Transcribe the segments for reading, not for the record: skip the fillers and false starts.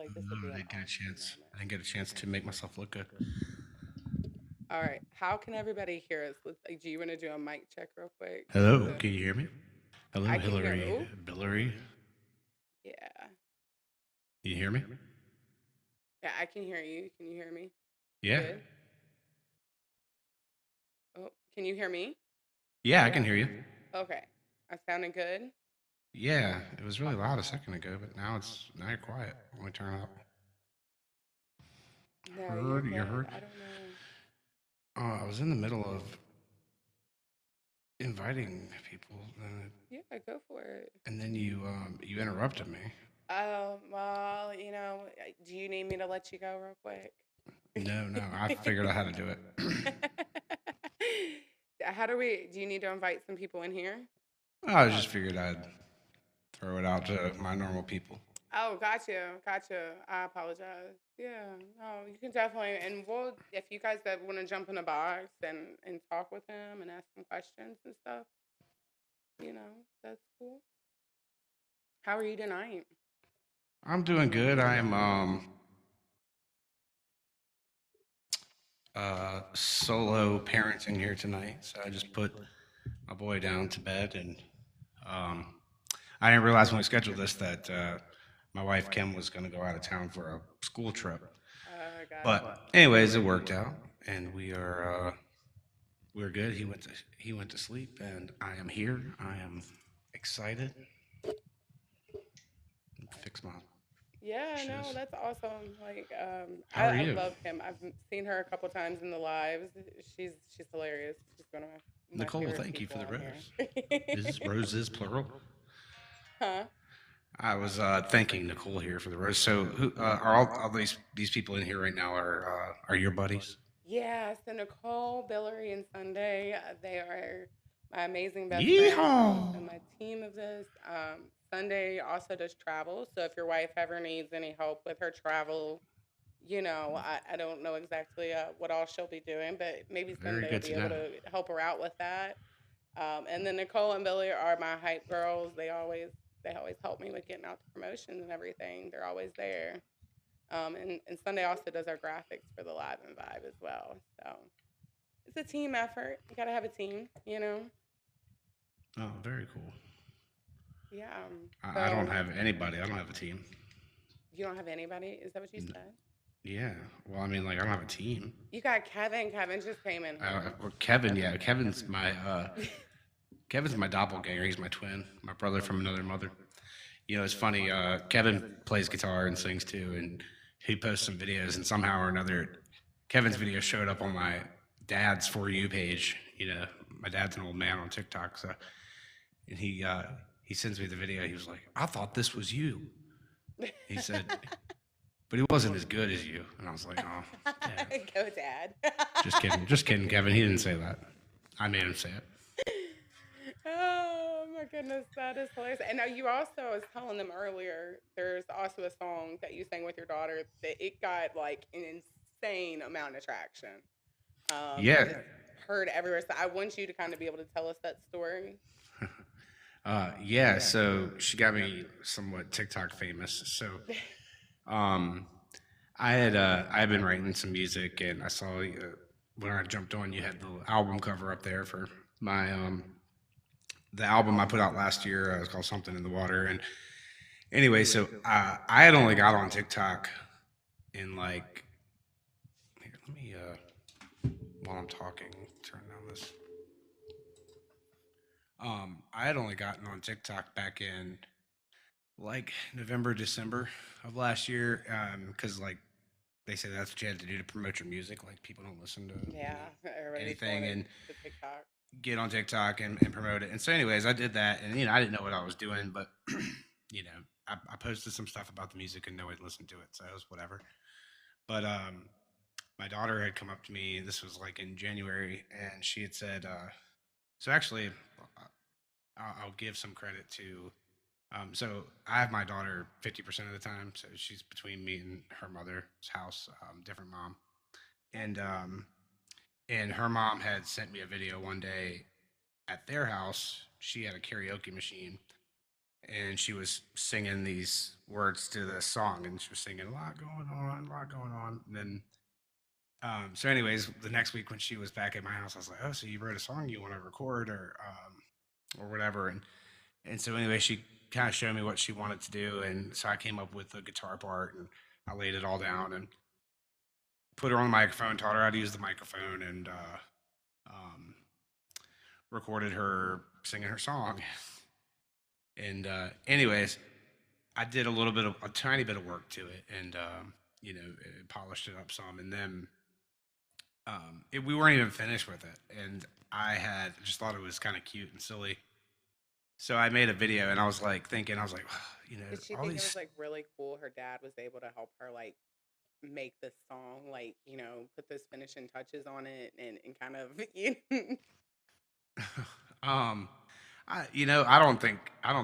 like this would be I an didn't get a awesome chance. moment. I didn't get a chance to make myself look good. All right. How can everybody hear us? Like, do you want to do a mic check real quick? Just Hello, to, can you hear me? Hello, I can hear. Hillary, Oh, Billary. yeah. You hear me? Yeah, I can hear you. Can you hear me? Yeah. Good. Oh, can you hear me? Yeah, I can hear you. Okay. I sounding good? Yeah, it was really loud a second ago, but now you're quiet. Let me turn it up. No, you're Heard, you good. heard. I don't know. I was in the middle of inviting people, Yeah, go for it. and then you interrupted me. Well, do you need me to let you go real quick? No, no, I figured out how to do it. Do you need to invite some people in here? I just figured I'd throw it out to my normal people. Oh, gotcha. I apologize. Yeah, no, you can definitely, and if you guys that want to jump in the box and talk with him and ask him questions and stuff, that's cool. How are you tonight? I'm doing good. I'm solo parenting here tonight, so I just put my boy down to bed, and um, I didn't realize when we scheduled this that my wife Kim was going to go out of town for a school trip. Gotcha. But anyways, it worked out, and we're good. He went to sleep, and I am here. I am excited. Fix my Yeah, no, shiz. that's awesome. Like, How are I you, love Kim. I've seen her a couple times in the lives. She's hilarious. She's one of my Nicole? favorite Thank you for people the on rose. here. Is this roses plural? Huh? I was thanking Nicole here for the rose. So, who are all these people in here right now? Are your buddies? Yeah, so Nicole, Hillary, and Sunday, they are my amazing best friends and Yeehaw! also my team of this. Sunday also does travel. So if your wife ever needs any help with her travel, I don't know exactly what all she'll be doing, but maybe Very Sunday will good be to able know. to help her out with that. And then Nicole and Billy are my hype girls. They always help me with getting out the promotions and everything. They're always there. And Sunday also does our graphics for the Live and Vibe as well. So it's a team effort. You gotta have a team. Oh, very cool. Yeah. I don't So have anybody. I don't have a team. you don't have anybody? Is that what you N- said? Yeah. Well, I mean, like I don't have a team. You got Kevin. Kevin just came in here. Well, Kevin, yeah, Kevin's my doppelganger. He's my twin, my brother from another mother. It's funny. Kevin plays guitar and sings too, and he posts some videos, and somehow or another, Kevin's video showed up on my dad's for you page. My dad's an old man on TikTok, so and he sends me the video. He was like, "I thought this was you." He said, "But he wasn't as good as you." And I was like, "Oh, Dad, Go, Dad. just kidding, Kevin. He didn't say that. I made him say it." Oh my goodness, that is hilarious. And now you also, I was telling them earlier, there's also a song that you sang with your daughter that it got like an insane amount of traction. And Yeah, it's heard everywhere. So I want you to kind of be able to tell us that story. yeah. So she got me somewhat TikTok famous. So um, I had been writing some music, and I saw when I jumped on, you had the album cover up there for my the album I put out last year. It was called Something in the Water. And anyway, so I had only got on TikTok in like here. Let me while I'm talking, turn down this. I had only gotten on TikTok back in like November, December of last year, because like they say that's what you had to do to promote your music. Like people don't listen to Yeah, everybody's going anything and to TikTok. get on TikTok and promote it. And so, anyways, I did that, and I didn't know what I was doing, but you know, I posted some stuff about the music, and nobody listened to it, so it was whatever. But my daughter had come up to me. This was like in January, and she had said, so actually, I'll give some credit to. So I have my daughter 50% of the time, so she's between me and her mother's house, different mom, and her mom had sent me a video one day at their house. She had a karaoke machine, and she was singing these words to this song, and she was singing a lot going on, a lot going on. And then, so anyways, the next week when she was back at my house, I was like, "Oh, so you wrote a song you want to record or whatever?" And so anyway, she kind of showed me what she wanted to do, and so I came up with the guitar part, and I laid it all down and put her on the microphone, taught her how to use the microphone, and um, recorded her singing her song. And anyways, I did a tiny bit of work to it, and polished it up some, and then we weren't even finished with it, and I had just thought it was kind of cute and silly. So I made a video, and I was like thinking, I was like, Did she all think it was these. like really cool? Her dad was able to help her like make this song, like put those finishing touches on it, and kind of um, I don't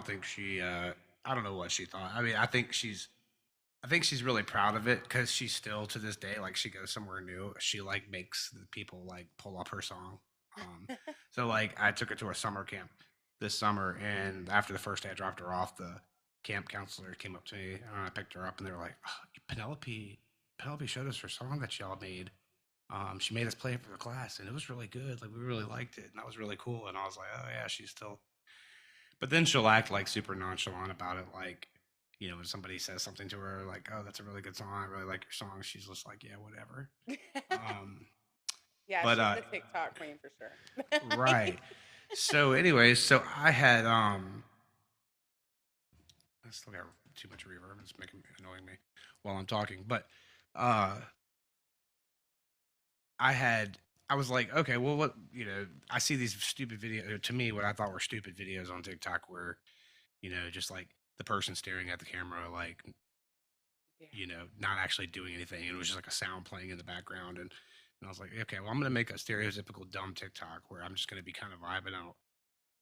think she, I don't know what she thought. I mean, I think she's really proud of it because she's still to this day, like she goes somewhere new, she like makes the people like pull up her song. Um, so like I took her to a summer camp this summer, and after the first day I dropped her off, the camp counselor came up to me and I picked her up, and they were like, oh, Penelope showed us her song that y'all made. She made us play it for the class, and it was really good. Like we really liked it, and that was really cool. And I was like, oh yeah, she's still. But then she'll act like super nonchalant about it, like when somebody says something to her, like, "Oh, that's a really good song. I really like your song." She's just like, "Yeah, whatever." Um, yeah, but she's the TikTok queen for sure. right. So, anyways, so I had I still got too much reverb. It's making annoying me while I'm talking. But uh, I had I was like, okay, well, what I see these stupid videos. To me, what I thought were stupid videos on TikTok, where just like the person staring at the camera, like Yeah. not actually doing anything. And it was just like a sound playing in the background. And I was like, okay, well, I'm going to make a stereotypical dumb TikTok where I'm just going to be kind of vibing out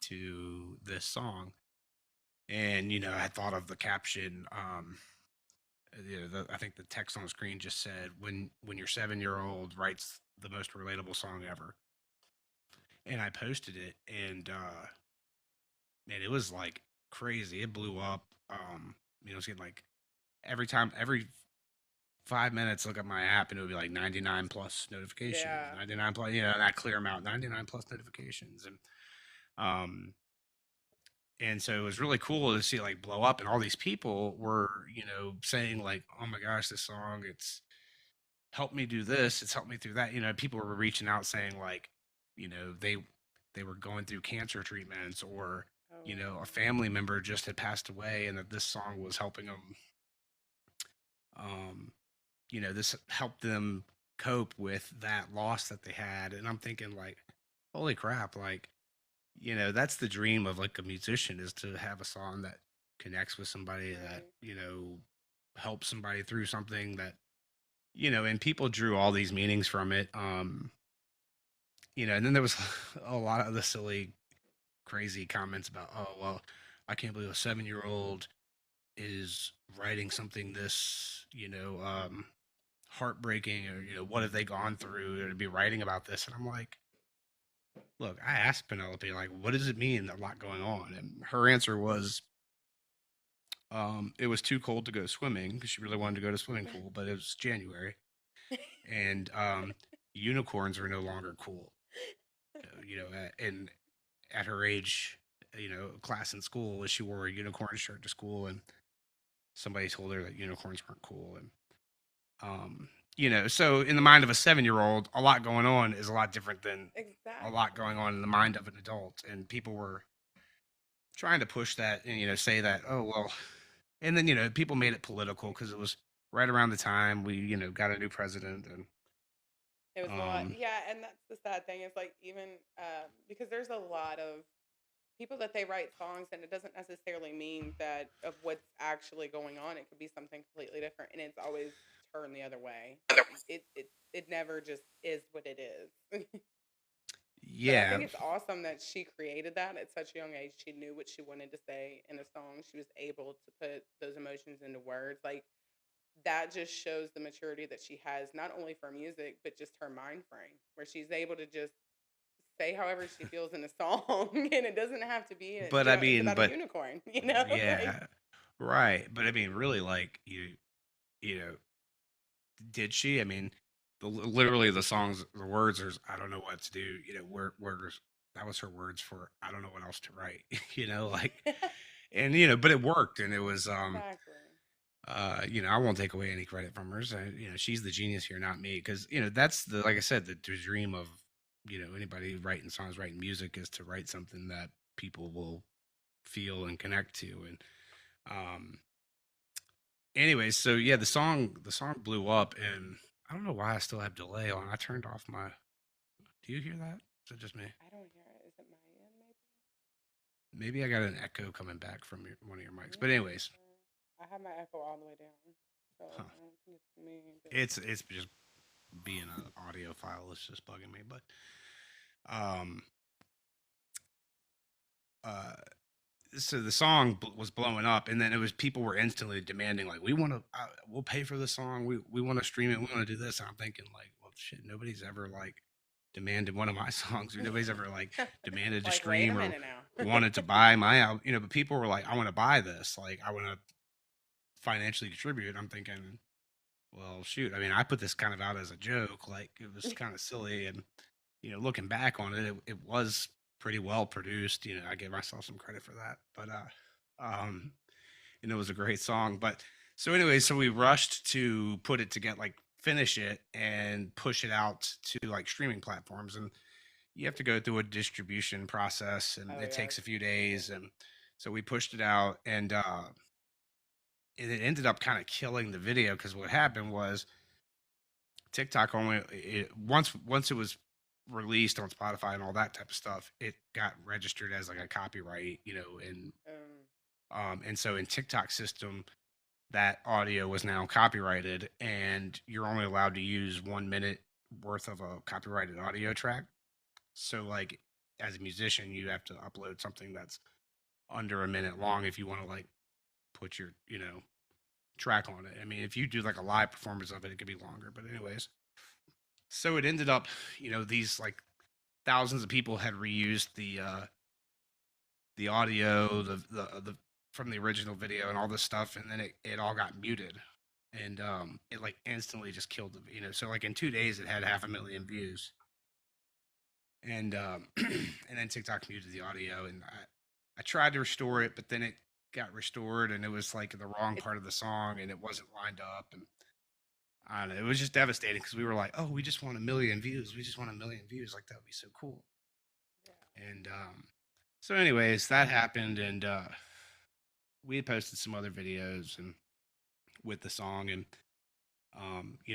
to this song. And, I had thought of the caption. I think the text on the screen just said, when your 7-year old writes the most relatable song ever. And I posted it, and man, it was like crazy. It blew up. It was getting like every 5 minutes, look at my app, and it would be like 99 plus notifications, Yeah. 99 plus, that clear amount, 99 plus notifications. Um, and so it was really cool to see it like blow up. And all these people were, saying like, oh my gosh, this song, it's helped me do this. It's helped me through that. People were reaching out saying like, they were going through cancer treatments, or, Oh a wow. family member just had passed away and that this song was helping them. Um, this helped them cope with that loss that they had. And I'm thinking like, holy crap, like, that's the dream of like a musician, is to have a song that connects with somebody, that, Right. helps somebody through something that, and people drew all these meanings from it. And then there was a lot of the silly, crazy comments about, oh, well, I can't believe a 7-year old is writing something this, heartbreaking, or what have they gone through to be writing about this. And I'm like, look, I asked Penelope, like, what does it mean, a lot going on? And her answer was, it was too cold to go swimming because she really wanted to go to swimming pool, but it was January, and unicorns were no longer cool. And at her age, class in school, she wore a unicorn shirt to school, and somebody told her that unicorns weren't cool. And so in the mind of a 7-year old, a lot going on is a lot different than a lot Exactly. going on in the mind of an adult. And people were trying to push that, and say that, oh well. And then people made it political because it was right around the time we got a new president. And It was a lot. um Yeah, and that's the sad thing is like even because there's a lot of people that they write songs and it doesn't necessarily mean that of what's actually going on. It could be something completely different, and it's always turned the other way. It never just is what it is. But I yeah. think it's awesome that she created that at such a young age. She knew what she wanted to say in a song. She was able to put those emotions into words. Like that just shows the maturity that she has, not only for music, but just her mind frame, where she's able to just say however she feels in a song, and it doesn't have to be, But I it's mean, about a but unicorn, you know, like. yeah, right. But I mean, really, like you know, did she? I mean, literally the songs, the words are, I don't know what to do. Words. That was her words for I don't know what else to write. Like, and but it worked, and it was Exactly. I won't take away any credit from her. So, she's the genius here, not me, because that's the like I said, the dream of anybody writing songs, writing music is to write something that people will feel and connect to, and um anyways, so yeah, the song blew up, and I don't know why I still have delay on. I turned off my. Do you hear that? Is it just me? I don't hear it. Is it my end, maybe? Maybe I got an echo coming back from one of your mics. I'm But not too anyways, sure. I have my echo all the way down, so huh? I don't think it's me. But It's just being an audio file. It's just bugging me. But um uh so the song was blowing up, and then it was people were instantly demanding, like, we want to we'll pay for the song, we want to stream it, we want to do this, and I'm thinking, like, well, shit, nobody's ever like demanded one of my songs, or nobody's ever like demanded to like, wait a stream or minute now. wanted to buy my album, but people were like, I want to buy this, like, I want to financially distribute it. I'm thinking, well, shoot, I mean, I put this kind of out as a joke, like, it was kind of silly, and looking back on it, it was pretty well produced. I give myself some credit for that. But it was a great song. But so anyway, so we rushed to put it to get like finish it and push it out to like streaming platforms, and you have to go through a distribution process, and Oh it yes. takes a few days, and so we pushed it out, and it ended up kind of killing the video, because what happened was TikTok only once it was released on Spotify and all that type of stuff, it got registered as like a copyright, and so in TikTok system, that audio was now copyrighted, and you're only allowed to use 1 minute worth of a copyrighted audio track. So like as a musician, you have to upload something that's under a minute long if you want to like put your track on it. I mean, if you do like a live performance of it, it could be longer. But anyways, so it ended up, these like thousands of people had reused the audio, the from the original video and all this stuff, and then it all got muted, and it like instantly just killed the so like in 2 days it had 500,000 views, and and then TikTok muted the audio, and I tried to restore it, but then it got restored, and it was like the wrong It's part of the song, and it wasn't lined up, and I don't know. It was just devastating, because we were like, oh, we just want 1 million views. We just want 1 million views. Like, that would be so cool. yeah. And so, anyways, that happened, and we had posted some other videos and with the song, and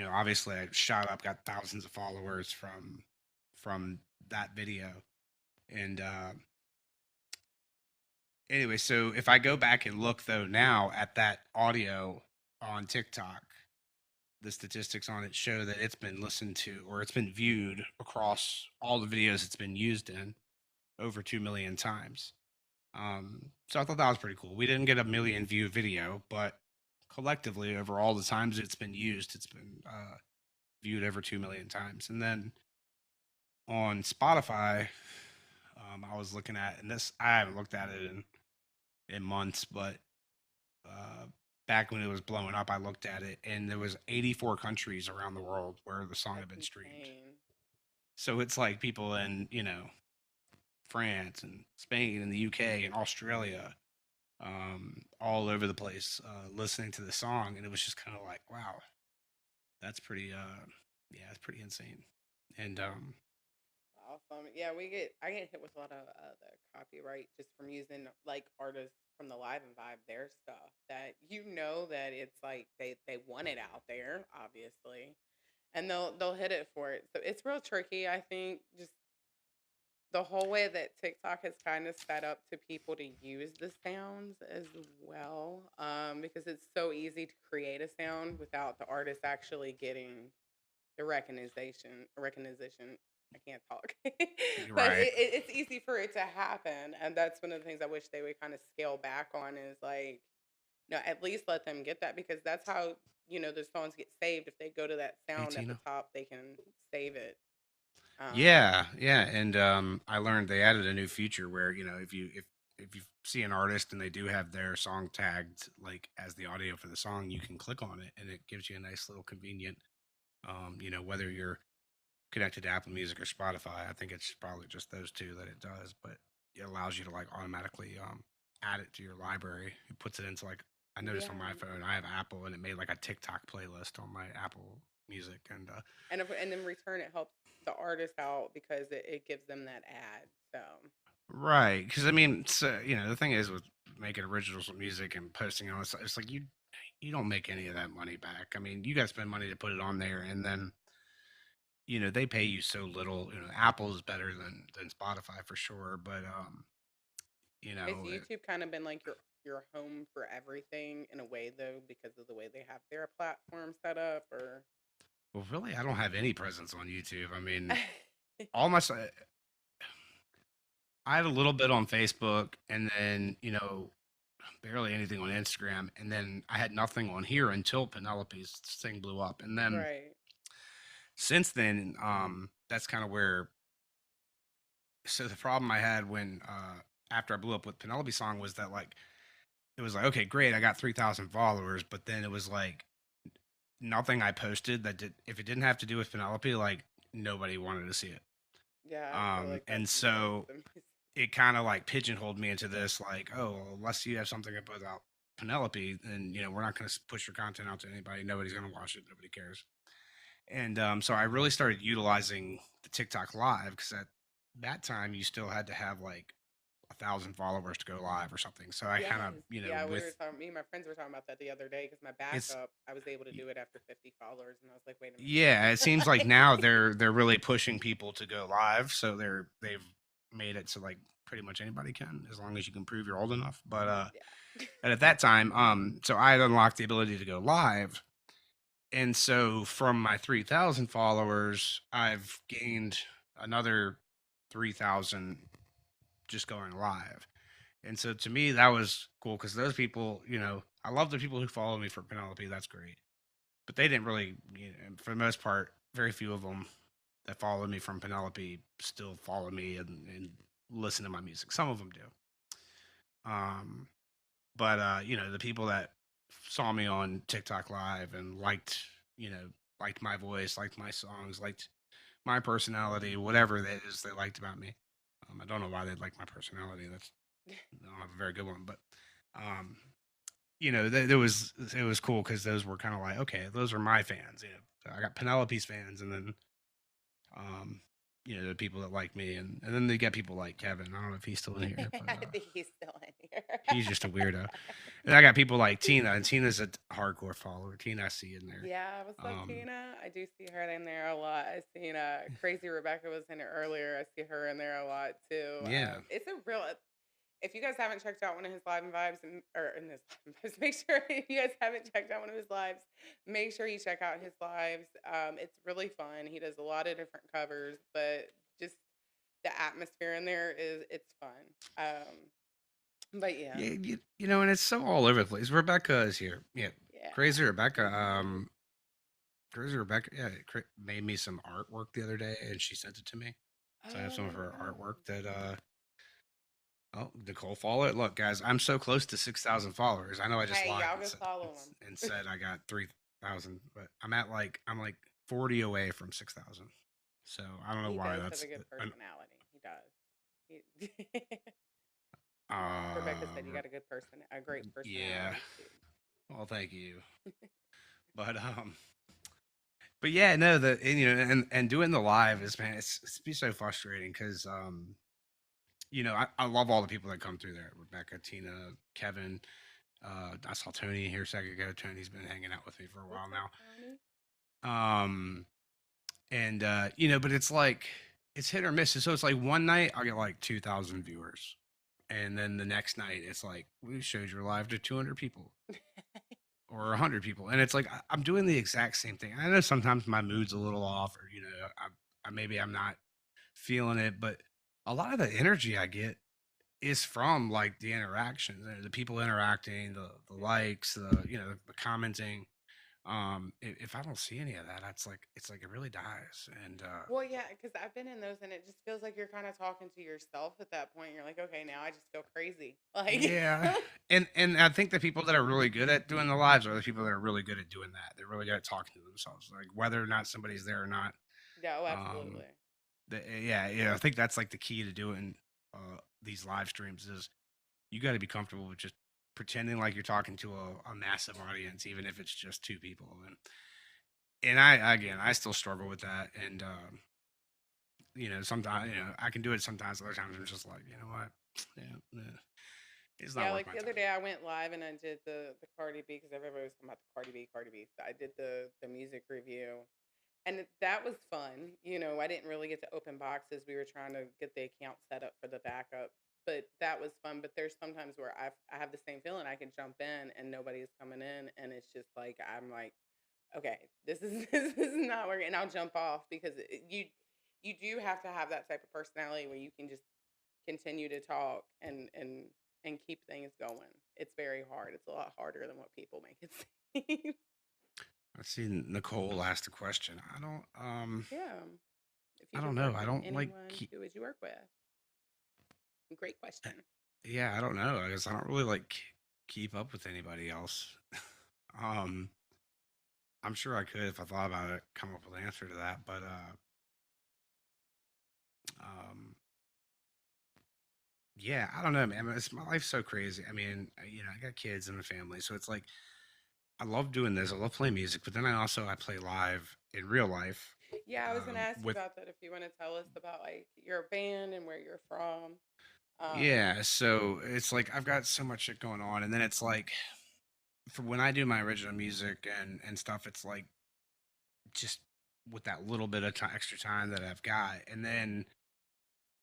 obviously, I shot up, got thousands of followers from that video, and anyway, so if I go back and look though now at that audio on TikTok, the statistics on it show that it's been listened to, or it's been viewed across all the videos it's been used in, over 2 million times. So I thought that was pretty cool. We didn't get a million view video, but collectively over all the times it's been used, it's been viewed over 2 million times. And then on Spotify, I was looking at, and this, I haven't looked at it in months, but uh, back when it was blowing up, I looked at it, and there was 84 countries around the world where the song had That's been streamed. insane. So it's like people in, France and Spain and the UK and Australia, all over the place, listening to the song, and it was just kind of like, wow, that's pretty, yeah, it's pretty insane. And Awesome. Yeah, I get hit with a lot of the copyright just from using like artists from the Live and Vibe their stuff that that it's like they want it out there, obviously, and they'll hit it for it. So it's real tricky. I think just the whole way that TikTok has kind of set up to people to use the sounds as well, because it's so easy to create a sound without the artist actually getting the recognition. I can't talk, but right, it's easy for it to happen, and that's one of the things I wish they would kind of scale back on is like, no, at least let them get that because that's how the songs get saved. If they go to that hey sound at the Tina, top, they can save it. Yeah, yeah, and I learned they added a new feature where if you see an artist and they do have their song tagged like as the audio for the song, you can click on it and it gives you a nice little convenient, whether you're connected to Apple Music or Spotify. I think it's probably just those two that it does, but it allows you to like automatically add it to your library. It puts it into like I noticed on Yeah. my phone, I have Apple, and it made like a TikTok playlist on my Apple Music, and And in return, it helps the artist out because it gives them that ad. So right, because I mean, so, the thing is with making originals with music and posting on it's like you don't make any of that money back. I mean, you got to spend money to put it on there, and then they pay you so little. Apple is better than Spotify for sure, but you has know, it, YouTube kind of been like your home for everything in a way though because of the way they have their platform set up or well, really, I don't have any presence on YouTube. I mean, all my I had a little bit on Facebook, and then barely anything on Instagram, and then I had nothing on here until Penelope's thing blew up, and then right. since then, that's kind of where. So the problem I had when after I blew up with Penelope song was that like it was like okay, great, I got 3,000 followers, but then it was like nothing I posted that did if it didn't have to do with Penelope, like nobody wanted to see it. Yeah, I feel like And that's sometimes so the music. it kind of like pigeonholed me into this like, oh, well, unless you have something about Penelope, then we're not going to push your content out to anybody. Nobody's going to watch it. Nobody cares. And so I really started utilizing the TikTok live because at that time you still had to have like 1,000 followers to go live or something. So I Yes. kind of, Yeah, we were with talking me and my friends were talking about that the other day because my it's backup, I was able to do it after 50 followers and I was like, wait a yeah, it seems like minute. now they're really pushing people to go live. So they've made it so like pretty much anybody can as long as you can prove you're old enough. But Yeah. and at that time, so I had unlocked the ability to go live. And so from my 3,000 followers, I've gained another 3,000 just going live. And so to me, that was cool because those people, I love the people who follow me for Penelope. That's great. But they didn't really, for the most part, very few of them that followed me from Penelope still follow me and listen to my music. Some of them do. Um, but the people that saw me on TikTok Live and liked my voice, liked my songs, liked my personality, whatever that is they liked about me. I don't know why they like my personality. That's I don't have a very good one, but um, it was cool because those were kind of like okay, those are my fans. I got Penelope's fans, and then um, the people that like me, and then they get people like Kevin. I don't know if he's still in here, but I think he's still in here. he's just a weirdo. And I got people like Tina, and Tina's a hardcore follower. Tina, I see in there. Yeah, what's up, Um, Tina? I do see her in there a lot. I seen Crazy Rebecca was in it earlier. I see her in there a lot too. yeah, It's a real. If you guys haven't checked out one of his live and vibes, or in his live and vibes, make sure if you guys haven't checked out one of his lives, make sure you check out his lives. It's really fun. He does a lot of different covers, but just the atmosphere in there is it's fun. But yeah, yeah, and it's so all over the place. Rebecca is here. Yeah, yeah. crazy Rebecca. Crazy Rebecca. Yeah, made me some artwork the other day, and she sent it to me. So I have some of her Oh, artwork that oh, Nicole, follow it. Look, guys, I'm so close to 6,000 followers. I know I just hey, lied y'all and go said, follow and him. said I got 3,000, but I'm like 40 away from 6,000. So I don't know He why does have that's a good an personality. He does. He, Rebecca said you um got a great yeah. personality too. Well, thank you. But but yeah, no, and doing the live is man, it's be so frustrating because I love all the people that come through there. Rebecca, Tina, Kevin. I saw Tony here a second ago. Tony's been hanging out with me for a while What's up, now. Tony? Um, and but it's like it's hit or miss. So it's like one night I'll get like 2,000 viewers, and then the next night it's like we showed your live to 200 people or 100 people, and it's like I'm doing the exact same thing. I know sometimes my mood's a little off, or maybe I'm not feeling it, but a lot of the energy I get is from like the interactions, the people interacting, the Yeah. likes, the commenting. If I don't see any of that, it's like it really dies. And Well, yeah, because I've been in those, and it just feels like you're kind of talking to yourself at that point. You're like, okay, now I just feel crazy. Like, yeah, and I think the people that are really good at doing the lives are the people that are really good at doing that. They're really good at talking to themselves, like whether or not somebody's there or not. no, Um, absolutely. yeah, I think that's like the key to doing these live streams is you got to be comfortable with just pretending like you're talking to a massive audience, even if it's just two people. And I again, I still struggle with that. And sometimes I can do it sometimes. Other times I'm just like, you know what, yeah, it's not Yeah, worth like my the other time. day I went live and I did the Cardi B because everybody was talking about the Cardi B, Cardi B. So I did the music review, and that was fun. I didn't really get to open boxes. We were trying to get the account set up for the backup, but that was fun. But there's sometimes where I have the same feeling. I can jump in and nobody's coming in, and it's just like I'm like, okay, this is this is not working, and I'll jump off because you do have to have that type of personality where you can just continue to talk and keep things going. It's very hard. It's a lot harder than what people make it seem. I see Nicole asked a question. Yeah. If you I don't could know. work I with don't like anyone, who would you work with? Great question. yeah, I don't know. I guess I don't really like keep up with anybody else. um, I'm sure I could if I thought about it, come up with an answer to that. But um, yeah, I don't know, man. My life's so crazy. I mean, I got kids and a family, so it's like I love doing this. I love playing music, but then I play live in real life. Yeah, I was gonna ask you With about that if you want to tell us about like your band and where you're from. Um, Yeah, so it's like I've got so much shit going on, and then it's like for when I do my original music and stuff, it's like just with that little bit of extra time that I've got, and then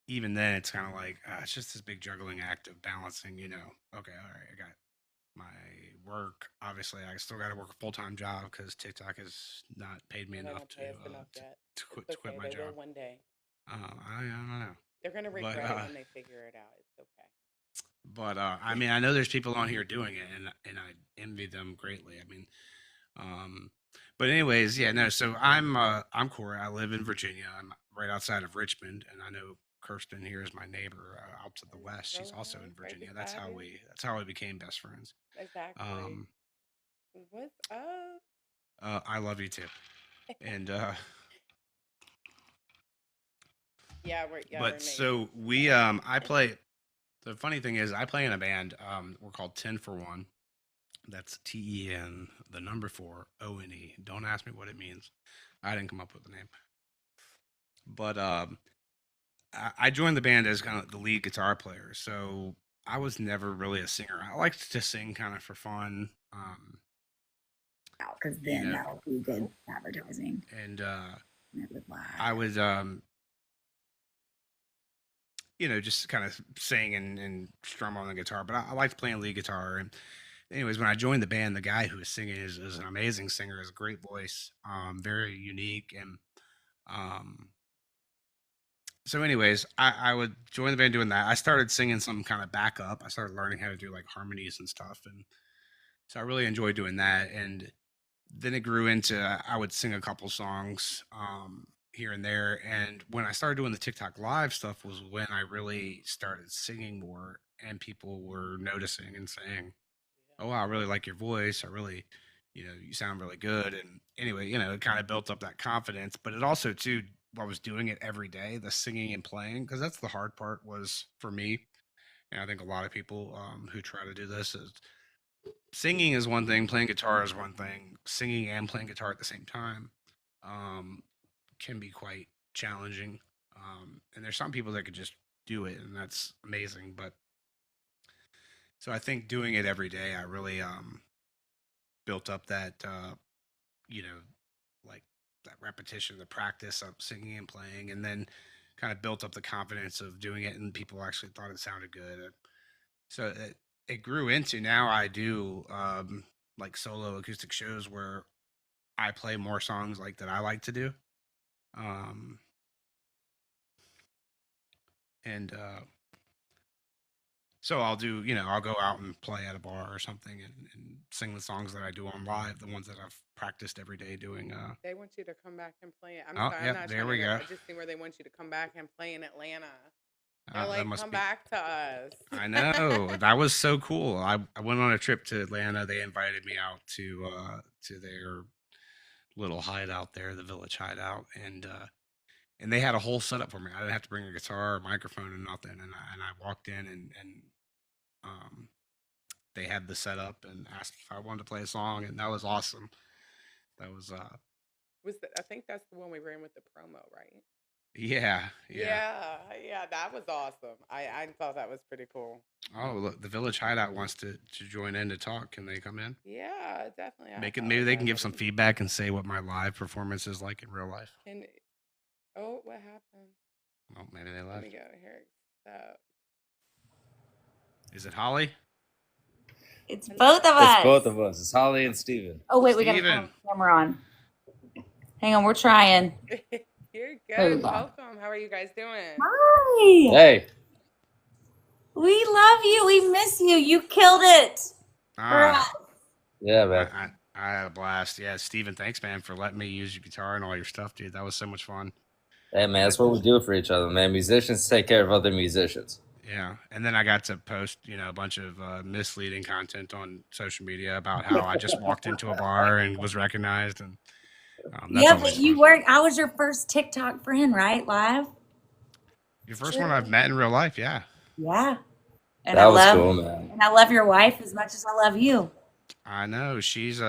even then, it's kind of like it's just this big juggling act of balancing. Okay, all right, I got my work. Obviously, I still got to work a full time job because TikTok has not paid me well, they enough don't pay us enough to yet. to It's quit to quit okay. my They will job. one day. I don't know, They're gonna but regret it when they figure it out. It's I mean, I know there's people on here doing it, and I envy them greatly. I mean, um, but anyways, yeah, no. So I'm Corey. I live in Virginia. I'm right outside of Richmond, and I know Kirsten here is my neighbor out to the west. She's also Hello, in right Virginia. beside you. That's how we became best friends. Exactly. Um, What's up? I love you too. And We're but neighbors. so we I play. The funny thing is, I play in a band. We're called 10 for 1. That's TEN, the number 4 ONE. Don't ask me what it means. I didn't come up with the name. But I joined the band as kind of the lead guitar player. So I was never really a singer. I liked to sing kind of for fun. Because You then know, that'll be good advertising. and It would I lie. was, just kind of sing and strum on the guitar. But I liked playing lead guitar. And anyways, when I joined the band, the guy who was singing is an amazing singer, has a great voice, very unique. And um, so, anyways, I would join the band doing that. I started singing some kind of backup. I started learning how to do like harmonies and stuff. And so I really enjoyed doing that. And then it grew into I would sing a couple songs here and there. And when I started doing the TikTok live stuff was when I really started singing more, and people were noticing and saying, "Oh wow, I really like your voice. I really, you sound really good." And anyway, it kind of built up that confidence. But it also too, I was doing it every day, the singing and playing, because that's the hard part was for me. And I think a lot of people who try to do this is singing is one thing, playing guitar is one thing. Singing and playing guitar at the same time um, can be quite challenging. And there's some people that could just do it, and that's amazing. But so I think doing it every day, I really built up that you know like that repetition, the practice of singing and playing, and then kind of built up the confidence of doing it, and people actually thought it sounded good. So it grew into now I do like solo acoustic shows where I play more songs like that I like to do. Um, and So I'll do, I'll go out and play at a bar or something and sing the songs that I do on live, the ones that I've practiced every day doing. They want you to come back and play it. I'm Oh, sorry, I'm yep, not there trying to we interrupt. go. I just see where they want you to come back and play in Atlanta. They're That like, must come be. back to us. I know that was so cool. I went on a trip to Atlanta. They invited me out to their little hideout there, the Village Hideout, and they had a whole setup for me. I didn't have to bring a guitar or microphone or nothing, and I walked in and um, they had the setup and asked if I wanted to play a song, and that was awesome. That was I think that's the one we ran with the promo, right? yeah, yeah. Yeah, that was awesome. I thought that was pretty cool. Oh, look, the Village Hideout wants to join in to talk. Can they come in? Yeah, definitely. I Maybe they can apologize. give some feedback and say what my live performance is like in real life. Oh, what happened? Oh, maybe they Let left. me go here. So, Is it Holly? It's both of It's us. both of us. It's Holly and Steven. Oh, wait, we got to Steven. turn the camera on. Hang on, we're trying. you're There we good. go. Welcome. How are you guys doing? Hi. Hey. We love you. We miss you. You killed it. For us. Yeah, man. I had a blast. Yeah, Steven, thanks, man, for letting me use your guitar and all your stuff, dude. That was so much fun. Hey, man, that's what we do for each other, man. Musicians take care of other musicians. Yeah, and then I got to post, a bunch of misleading content on social media about how I just walked into a bar and was recognized, and that's Yeah, always but you fun. weren't. I was your first TikTok friend, right? Live? Your first one I've met in real life, yeah. Yeah. And That was cool, man. And I love your wife as much as I love you. I know she's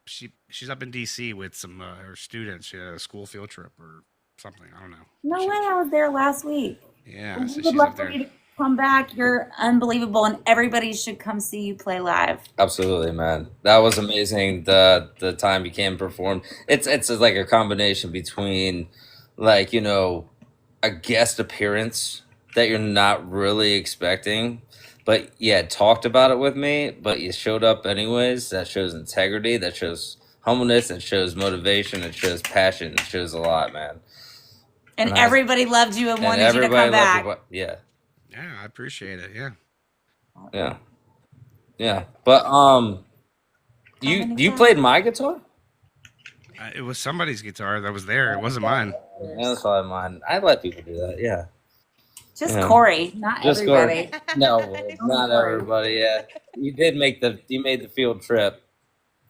she's up in DC with some her students. She had a school field trip or something. I don't know. No way, I was there last week. Yeah, We so would she's love up for there. you to come back. You're unbelievable, and everybody should come see you play live. Absolutely, man. That was amazing. The time you came perform. It's like a combination between, like, a guest appearance that you're not really expecting, but yeah, talked about it with me, but you showed up anyways. That shows integrity. That shows humbleness. That shows motivation. It shows passion. It shows a lot, man. And everybody loved you and wanted you to come back. Yeah. Yeah, I appreciate it. Yeah. Yeah. Yeah. But you played my guitar? It was somebody's guitar that was there. It wasn't mine. Yeah, that's probably mine. I let people do that. Yeah. Just Yeah. Cory, not Just everybody. Cory. No, not everybody. Yeah. You made the field trip.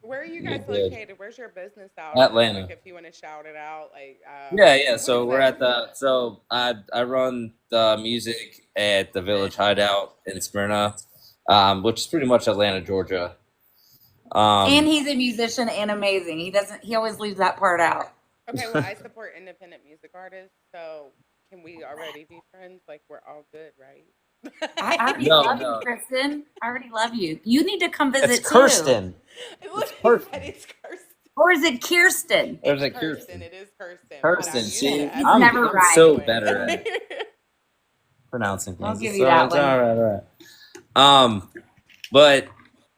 Where are you You guys did. located? Where's your business out? Atlanta. Like, if you want to shout it out, like. Yeah. what So is we're it? at so I run the music at the Village Hideout in Smyrna, which is pretty much Atlanta, Georgia. And he's a musician and amazing. He always leaves that part out. Okay, well, I support independent music artists, so can we already be friends? Like, we're all good, right? I already No, love no. you, Kristen. I already love you. You need to come visit It's too. Kirsten. Look, Kirsten. it's Kirsten. Or is it Kirsten? There's a It's Kirsten. It is Kirsten. Kirsten, But I'm see, used to He's I'm, never I'm right. so better at pronouncing things. I'll give It's you that it's one. all right. But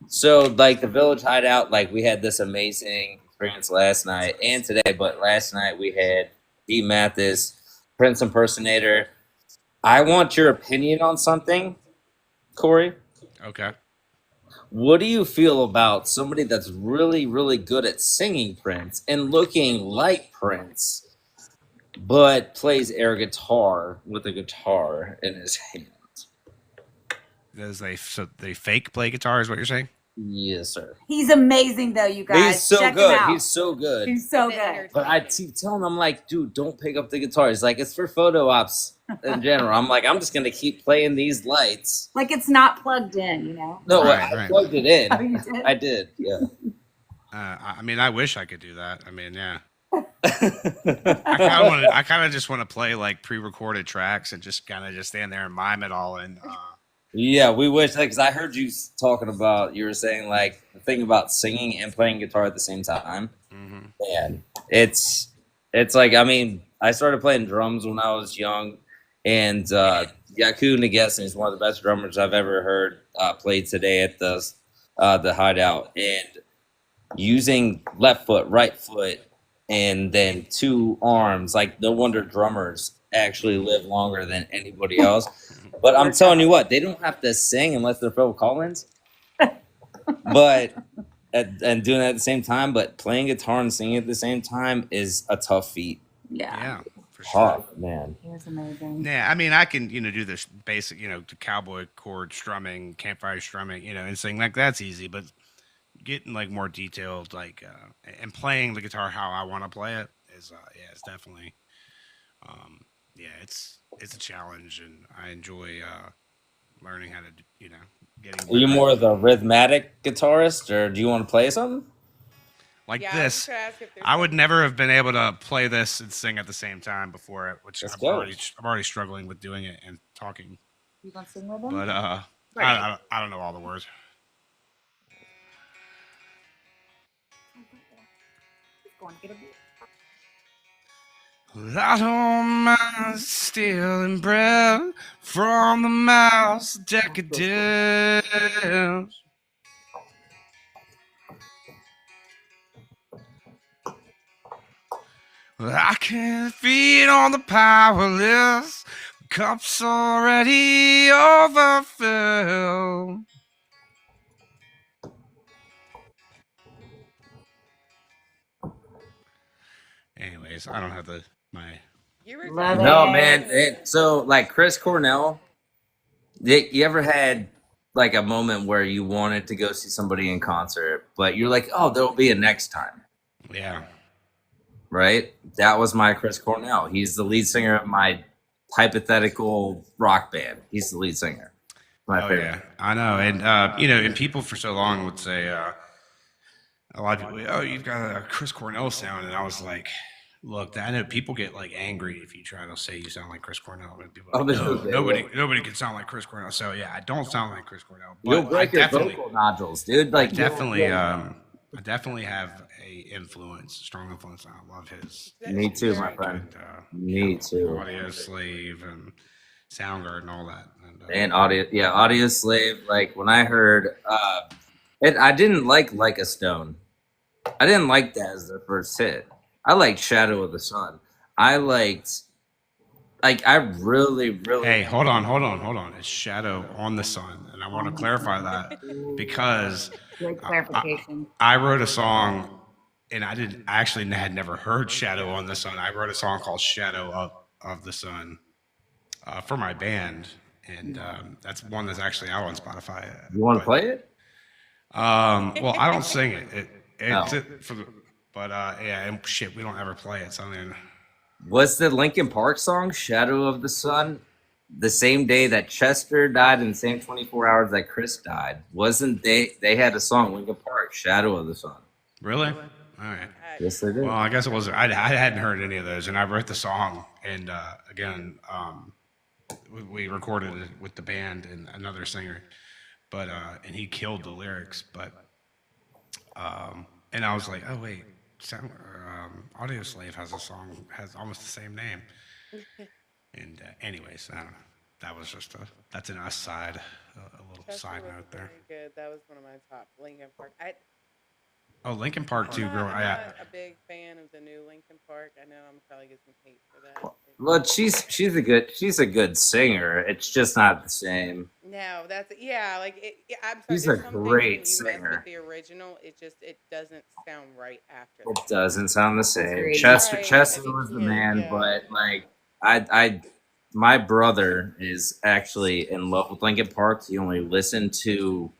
so like the Village Hideout, like we had this amazing experience last night and today. But last night we had D. Mathis, Prince impersonator. I want your opinion on something, Cory. Okay. What do you feel about somebody that's really, really good at singing Prince and looking like Prince, but plays air guitar with a guitar in his hand? So they fake play guitar is what you're saying? Yes, sir. He's amazing, though, you guys. He's so Check good. Him out. He's so good. He's so good. But I keep telling him, I'm like, dude, don't pick up the guitar. He's like, it's for photo ops in general. I'm like, I'm just going to keep playing these lights. Like it's not plugged in, you know? No, Right, I right. plugged it in. Oh, you did? I did, yeah. I mean, I wish I could do that. I mean, yeah. I kind of just want to play like pre-recorded tracks and just kind of just stand there and mime it all. And Yeah, we wish, because I heard you talking about, you were saying like the thing about singing and playing guitar at the same time. And it's like, I mean, I started playing drums when I was young, and Yaku Nagesan is one of the best drummers I've ever heard played today at the Hideout. And using left foot, right foot, and then two arms, like no wonder drummers actually live longer than anybody else. But I'm telling you what, they don't have to sing unless they're Phil Collins. But and doing that at the same time, but playing guitar and singing at the same time is a tough feat. Yeah. For sure. Tough, man. It was amazing. Yeah, I mean, I can do this basic, the cowboy chord strumming, campfire strumming, and sing like that's easy. But getting like more detailed, like and playing the guitar how I want to play it is, yeah, it's definitely, yeah, it's a challenge, and I enjoy learning how to, getting Are you better. more of the rhythmic guitarist, or do you want to play something? Like Yeah, I was just this. gonna ask if there's I would something- never have been able to play this and sing at the same time before, which Let's I'm go. already struggling with doing it and talking. You want to sing with them? But Right. I don't know all the words. He's going to get a beer. Well, I don't mind stealing bread from the mouse decadence. Well, I can't feed on the powerless. Cup's already overfilled. Anyways, I don't have my. You were Love talking No, it. man. So, like Chris Cornell, you ever had like a moment where you wanted to go see somebody in concert, but you're like, oh, there'll be a next time, Yeah. right? That was my Chris Cornell. He's the lead singer of my hypothetical rock band. He's the lead singer. My Oh favorite. yeah, I know, and and people for so long would say, a lot of people, oh, you've got a Chris Cornell sound, and I was like, look, I know people get like angry if you try to say you sound like Chris Cornell, and people are like, Oh, no, they nobody can sound like Chris Cornell. So yeah, I don't sound like Chris Cornell, You'll but break your vocal nodules, dude. Like I definitely have strong influence. I love his. Me too, my Very friend. good. And, Me too. Audio Slave and Soundgarden and all that. And Audio Slave. Like when I heard, I didn't like a Stone. I didn't like that as their first hit. I liked Shadow of the Sun. I really. Hey, hold on. It's Shadow on the Sun, and I want to clarify that because Great clarification. I wrote a song, and I actually had never heard Shadow on the Sun. I wrote a song called Shadow of the Sun for my band, and that's one that's actually out on Spotify. You want to play it? Well, I don't sing it. It's Oh. it for the, but yeah, and shit, we don't ever play it. So I mean, Was the Linkin Park song "Shadow of the Sun" the same day that Chester died in the same 24 hours that Chris died? Wasn't they had a song Linkin Park "Shadow of the Sun"? really? All right. Yes, they did. Well, I guess it was. I hadn't heard any of those, and I wrote the song, and again, we recorded it with the band and another singer, but and he killed the lyrics, but and I was like, oh wait, Audio Slave has a song has almost the same name, and anyways, I don't know. That was just that's an us side, a little Chester side was note there. very good. That was one of my top Linkin Park. Oh, Linkin Park too, I'm girl. not Yeah. a big fan of the new Linkin Park. I know I'm probably get some hate for that. Well, she's a good singer. It's just not the same. No, that's like it. Yeah, I'm sorry. She's there's a some things great when you mess singer. with the original, it doesn't sound right after It that. doesn't sound the same. Agreed. Chester Right, Chester and was the yeah, man, yeah. but like I my brother is actually in love with Linkin Park. He only listened to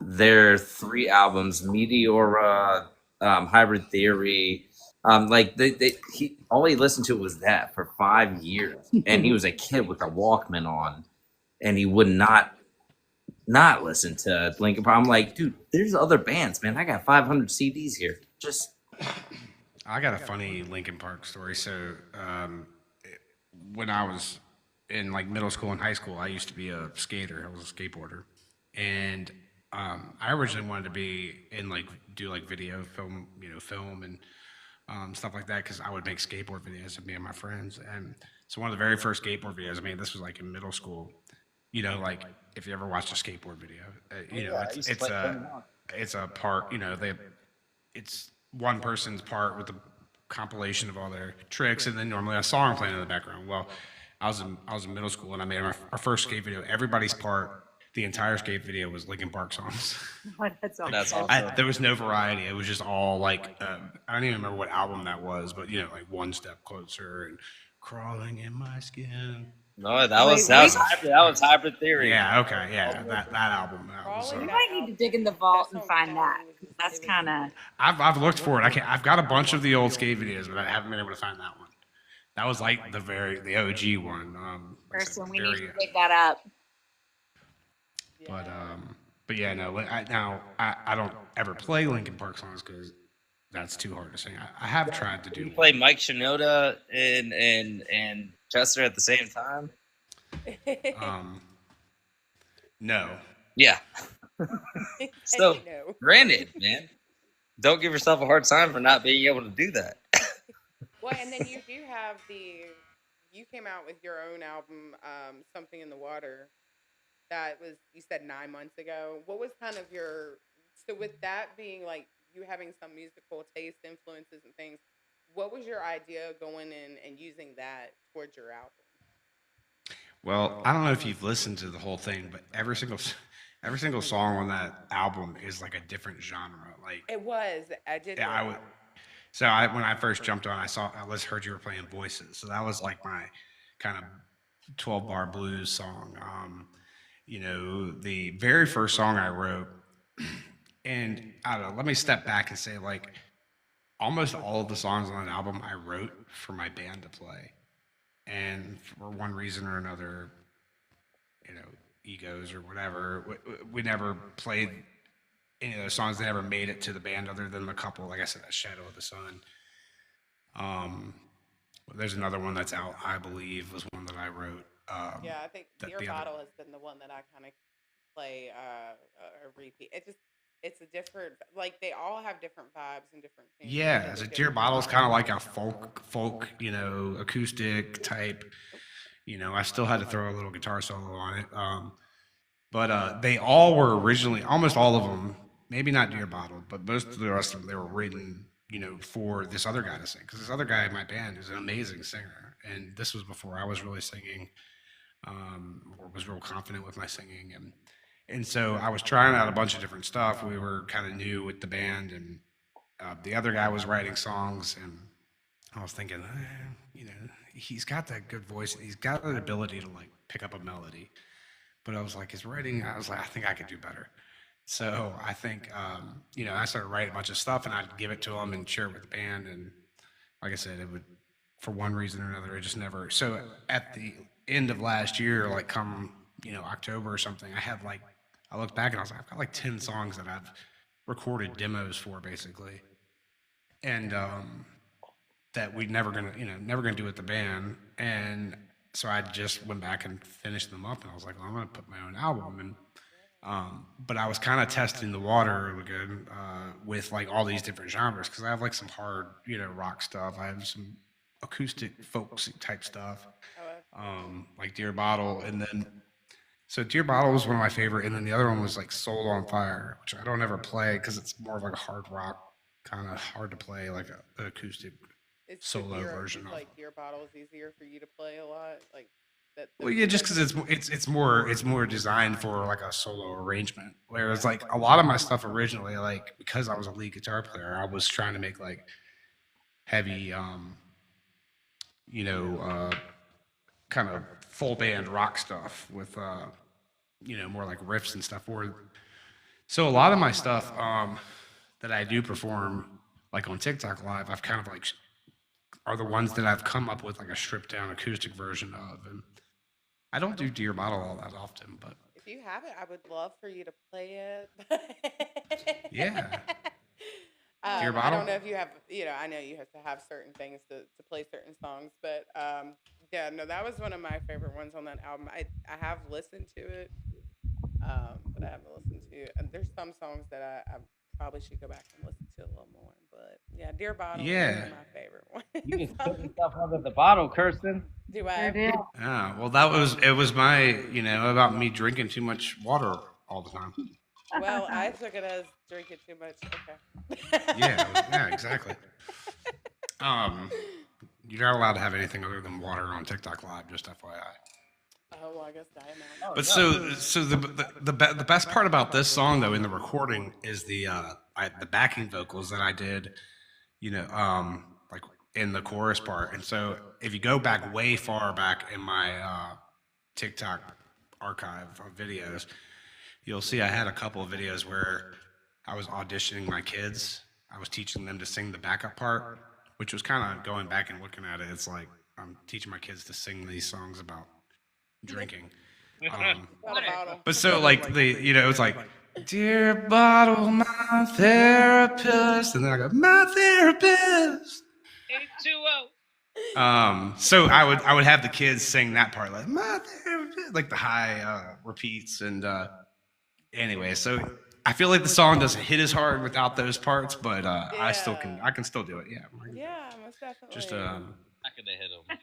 their 3 albums: Meteora, Hybrid Theory. Like he all he listened to was that for 5 years, and he was a kid with a Walkman on, and he would not listen to Linkin Park. I'm like, dude, there's other bands, man. I got 500 CDs here. Just I got a funny Linkin Park story. So, when I was in like middle school and high school, I used to be a skater. I was a skateboarder, and I originally wanted to be in like do like video film, film and stuff like that because I would make skateboard videos of me and my friends. And so one of the very first skateboard videos I made, this was like in middle school. Like if you ever watched a skateboard video, it's a part. It's one person's part with the compilation of all their tricks, and then normally a song playing in the background. Well, I was in middle school and I made our first skate video. Everybody's part, the entire skate video was Linkin Park songs. Oh, that's That's awesome. awesome. There was no variety. It was just all like I don't even remember what album that was, but like One Step Closer and Crawling in My Skin. No, that was Wait, hybrid theory. Yeah, okay, yeah, that album. That was, Crawling, We that might need to album- dig in the vault that and song find that. Crawling was- That's it was- kind of. I've looked for it. I've got a bunch of the old skate videos, but I haven't been able to find that one. That was like the OG one. Like I said, Person, we need very, to dig that up. but yeah, no. I don't ever play Linkin Park songs because that's too hard to sing. I have tried to You do. play Mike Shinoda and Chester at the same time? No. Yeah. So, No. granted, man, don't give yourself a hard time for not being able to do that. Well, and then you do have you came out with your own album, Something in the Water. That was, you said 9 months ago. What was kind of so with that being like you having some musical taste, influences and things, what was your idea going in and using that towards your album? Well, I don't know if you've listened to the whole thing, but every single song on that album is like a different genre. Like It was. I did. yeah, know that. So when I first jumped on, I heard you were playing Voices, so that was like my kind of 12-bar blues song. The very first song I wrote, and I don't know. Let me step back and say like almost all of the songs on that album I wrote for my band to play, and for one reason or another, egos or whatever, we never played any of those songs. They never made it to the band other than a couple, like I said, Shadow of the Sun. There's another one that's out, I believe, was one that I wrote. Yeah, I think the Dear other- Bottle has been the one that I kind of play a repeat. It's a different, like they all have different vibes and different things. Yeah, so Dear Bottle's kind of like a folk, acoustic type. I still had to throw a little guitar solo on it. But they all were originally, almost all of them, maybe not Dear Bottle, but most of the rest of them, they were written, for this other guy to sing. Because this other guy in my band is an amazing singer. And this was before I was really singing, or was real confident with my singing. And so I was trying out a bunch of different stuff. We were kind of new with the band, and the other guy was writing songs, and I was thinking, he's got that good voice, and he's got that ability to like pick up a melody. But I was like, his writing, I was like, I think I could do better. So I think, I started writing a bunch of stuff, and I'd give it to him and share it with the band. And like I said, it would, for one reason or another, it just never. So at the end of last year, like come, October or something, I looked back and I was like, I've got like 10 songs that I've recorded demos for, basically. And that we never gonna do with the band. And so I just went back and finished them up, and I was like, well, I'm gonna put my own album. And but I was kind of testing the water really good with like all these different genres, because I have like some hard, rock stuff. I have some acoustic folk type stuff, like Dear Bottle, and then so Dear Bottle was one of my favorite, and then the other one was like Soul on Fire, which I don't ever play because it's more of like a hard rock, kind of hard to play, like an acoustic It's solo version of. like Dear Bottle is easier for you to play a lot, like that. Well, yeah, just because it's more designed for like a solo arrangement. Whereas like a lot of my stuff originally, like because I was a lead guitar player, I was trying to make like heavy, kind of full band rock stuff with more like riffs and stuff. So a lot of my stuff that I do perform like on TikTok Live, I've kind of like are the ones that I've come up with like a stripped down acoustic version of. And I don't do Dear Bottle all that often, but If you have it, I would love for you to play it. yeah. Dear I Bottle? don't know if you have, I know you have to have certain things to play certain songs, but yeah, no, that was one of my favorite ones on that album. I have listened to it, but I haven't listened to. And there's some songs that I probably should go back and listen to a little more. But yeah, Dear Bottle Yeah. is my favorite one. You can spit yourself out of the bottle, Kirsten. Do Sure I? do. Yeah, well, it was my, about me drinking too much water all the time. Well, I took it as drinking too much. Okay. Yeah, exactly. You're not allowed to have anything other than water on TikTok Live, just FYI. Oh, well, I guess Diet Mountain. But so the best part about this song though in the recording is the backing vocals that I did, like in the chorus part. And so if you go back way far back in my TikTok archive of videos, you'll see I had a couple of videos where I was auditioning my kids. I was teaching them to sing the backup part, which was kind of going back and looking at it. It's like I'm teaching my kids to sing these songs about drinking. What a bottle. But so like it's like, dear bottle, my therapist, and then I go, my therapist. H2O. So I would have the kids sing that part, like my therapist, like the high repeats, and anyway, so I feel like the song doesn't hit as hard without those parts, but I can still do it. Yeah. Yeah, most definitely. Just I could have hit him.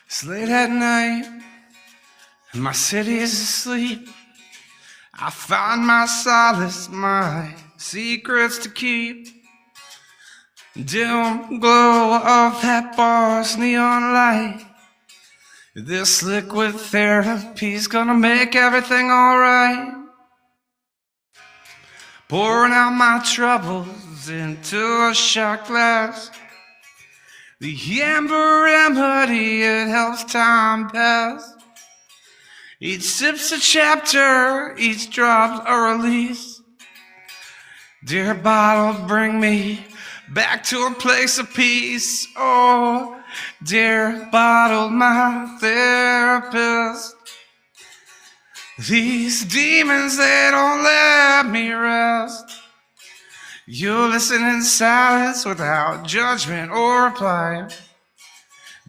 It's late at night, and my city is asleep. I find my solace, my secrets to keep. Dim glow of that bar's neon light. This liquid therapy's gonna make everything alright. Pouring out my troubles into a shot glass. The amber remedy, it helps time pass. Each sip's a chapter, each drop's a release. Dear bottle, bring me back to a place of peace. Oh, dear bottle, my therapist. These demons, they don't let me rest. You listen in silence without judgment or reply.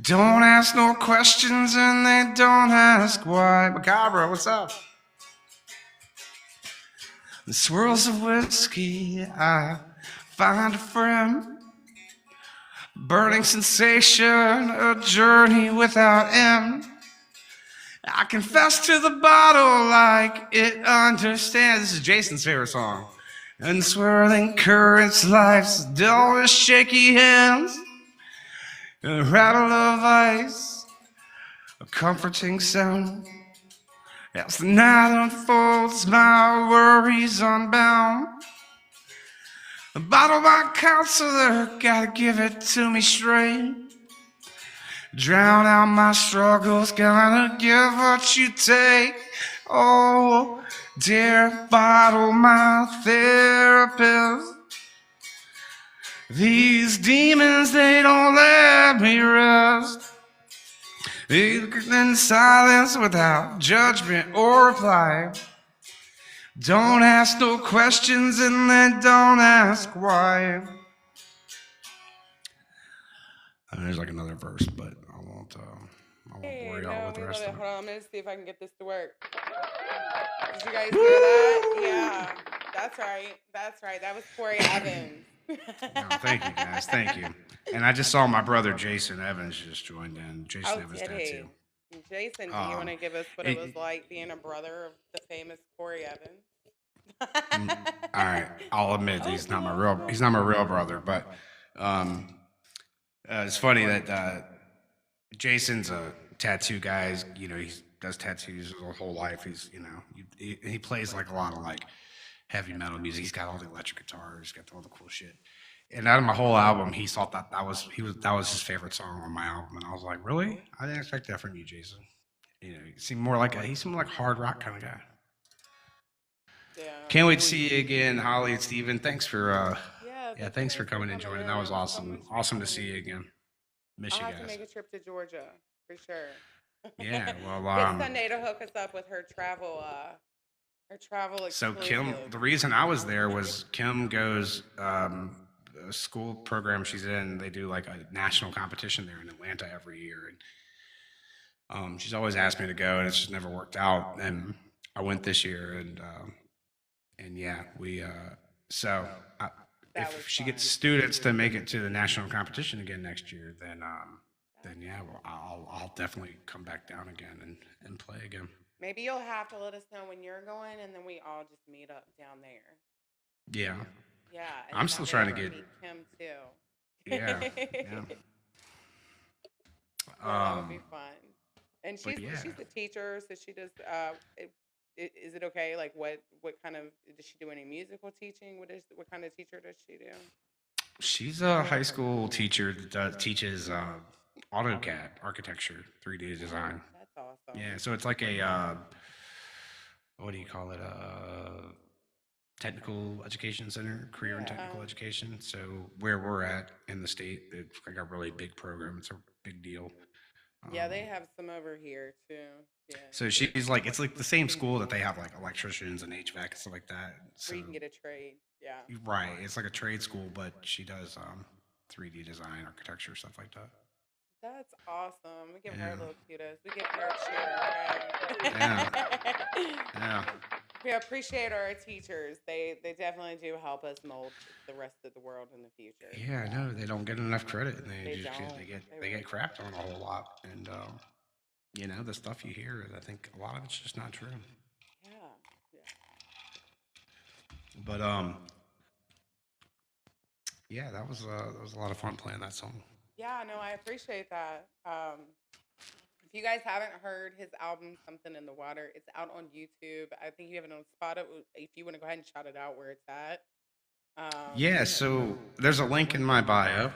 Don't ask no questions and they don't ask why. Macabre, what's up? The swirls of whiskey, I find a friend. Burning sensation, a journey without end. I confess to the bottle like it understands. This is Jason's favorite song. And swirling currents, life's dull with shaky hands. A rattle of ice, a comforting sound. As the night unfolds, my worries unbound. The bottle, my counselor, gotta give it to me straight. Drown out my struggles, gotta give what you take. Oh, dear bottle, my therapist. These demons, they don't let me rest. They look in silence without judgment or reply. Don't ask no questions and then don't ask why. There's like another verse, but I won't bore y'all with the rest of it. Hold on, I'm gonna see if I can get this to work. Did you guys hear that? Yeah, that's right. That's right. That was Cory Evans. No, thank you guys, thank you. And I just saw my brother Jason Evans just joined in. Jason Evans tattoo. Jason, do you want to give us what it was like being a brother of the famous Cory Evans? All right, I'll admit he's not my real brother, but it's funny that Jason's a tattoo guy. You know, he does tattoos his whole life. He's he plays like a lot of like heavy metal music. He's got all the electric guitars, he's got all the cool shit. And out of my whole album, he thought that was his favorite song on my album, and I was like, really? I didn't expect that from you, Jason. You know, he seemed more like a hard rock kind of guy. Yeah. Can't wait to see you again, Holly and Steven. Thanks for thanks for coming and joining. That was awesome. Awesome to see you again. Miss you I'll guys. have to make a trip to Georgia for sure. Yeah, well, get Sunday to hook us up with her travel. So exclusive. Kim, the reason I was there was Kim goes a school program she's in. They do like a national competition there in Atlanta every year, She's always asked me to go, and it's just never worked out. And I went this year, and yeah, so I, That was if she fun. gets students to make it to the national competition again next year, then yeah, well, I'll definitely come back down again and play again. Maybe you'll have to let us know when you're going, and then we all just meet up down there. Yeah, Yeah, and I'm then still that way trying you to can get. meet Kim too. Yeah, yeah. Yeah, that would be fun. And But yeah, she's a teacher, so she does. Is it okay? Like, what kind of does she do? Any musical teaching? What kind of teacher does she do? she's a high school teacher that teaches AutoCAD architecture, 3D design. That's awesome. Yeah, so it's like a what do you call it? Technical education center, career and technical Yeah. education. So where we're at in the state, it's like a really big program. It's a big deal. Yeah, they Um, have some over here too. Yeah, so she's like, it's like the same school that they have like electricians and HVAC and stuff like that. So where you can get a trade. Yeah. right, it's like a trade school, but she does 3D design, architecture, stuff like that. That's awesome. We give her Yeah, a little kudos. We give her a cheer. yeah, Okay? yeah, We appreciate our teachers. They definitely do help us mold the rest of the world in the future. yeah. No, they don't get enough credit, and They just don't. they get crapped on a whole lot, and you know the stuff you hear. I think a lot of it's just not true. Yeah. Yeah. But yeah, that was a lot of fun playing that song. Yeah, no, I appreciate that. If you guys haven't heard his album "Something in the Water," it's out on YouTube. I think you have it on Spotify. If you want to go ahead and shout it out where it's at. Yeah, so there's a link in my bio,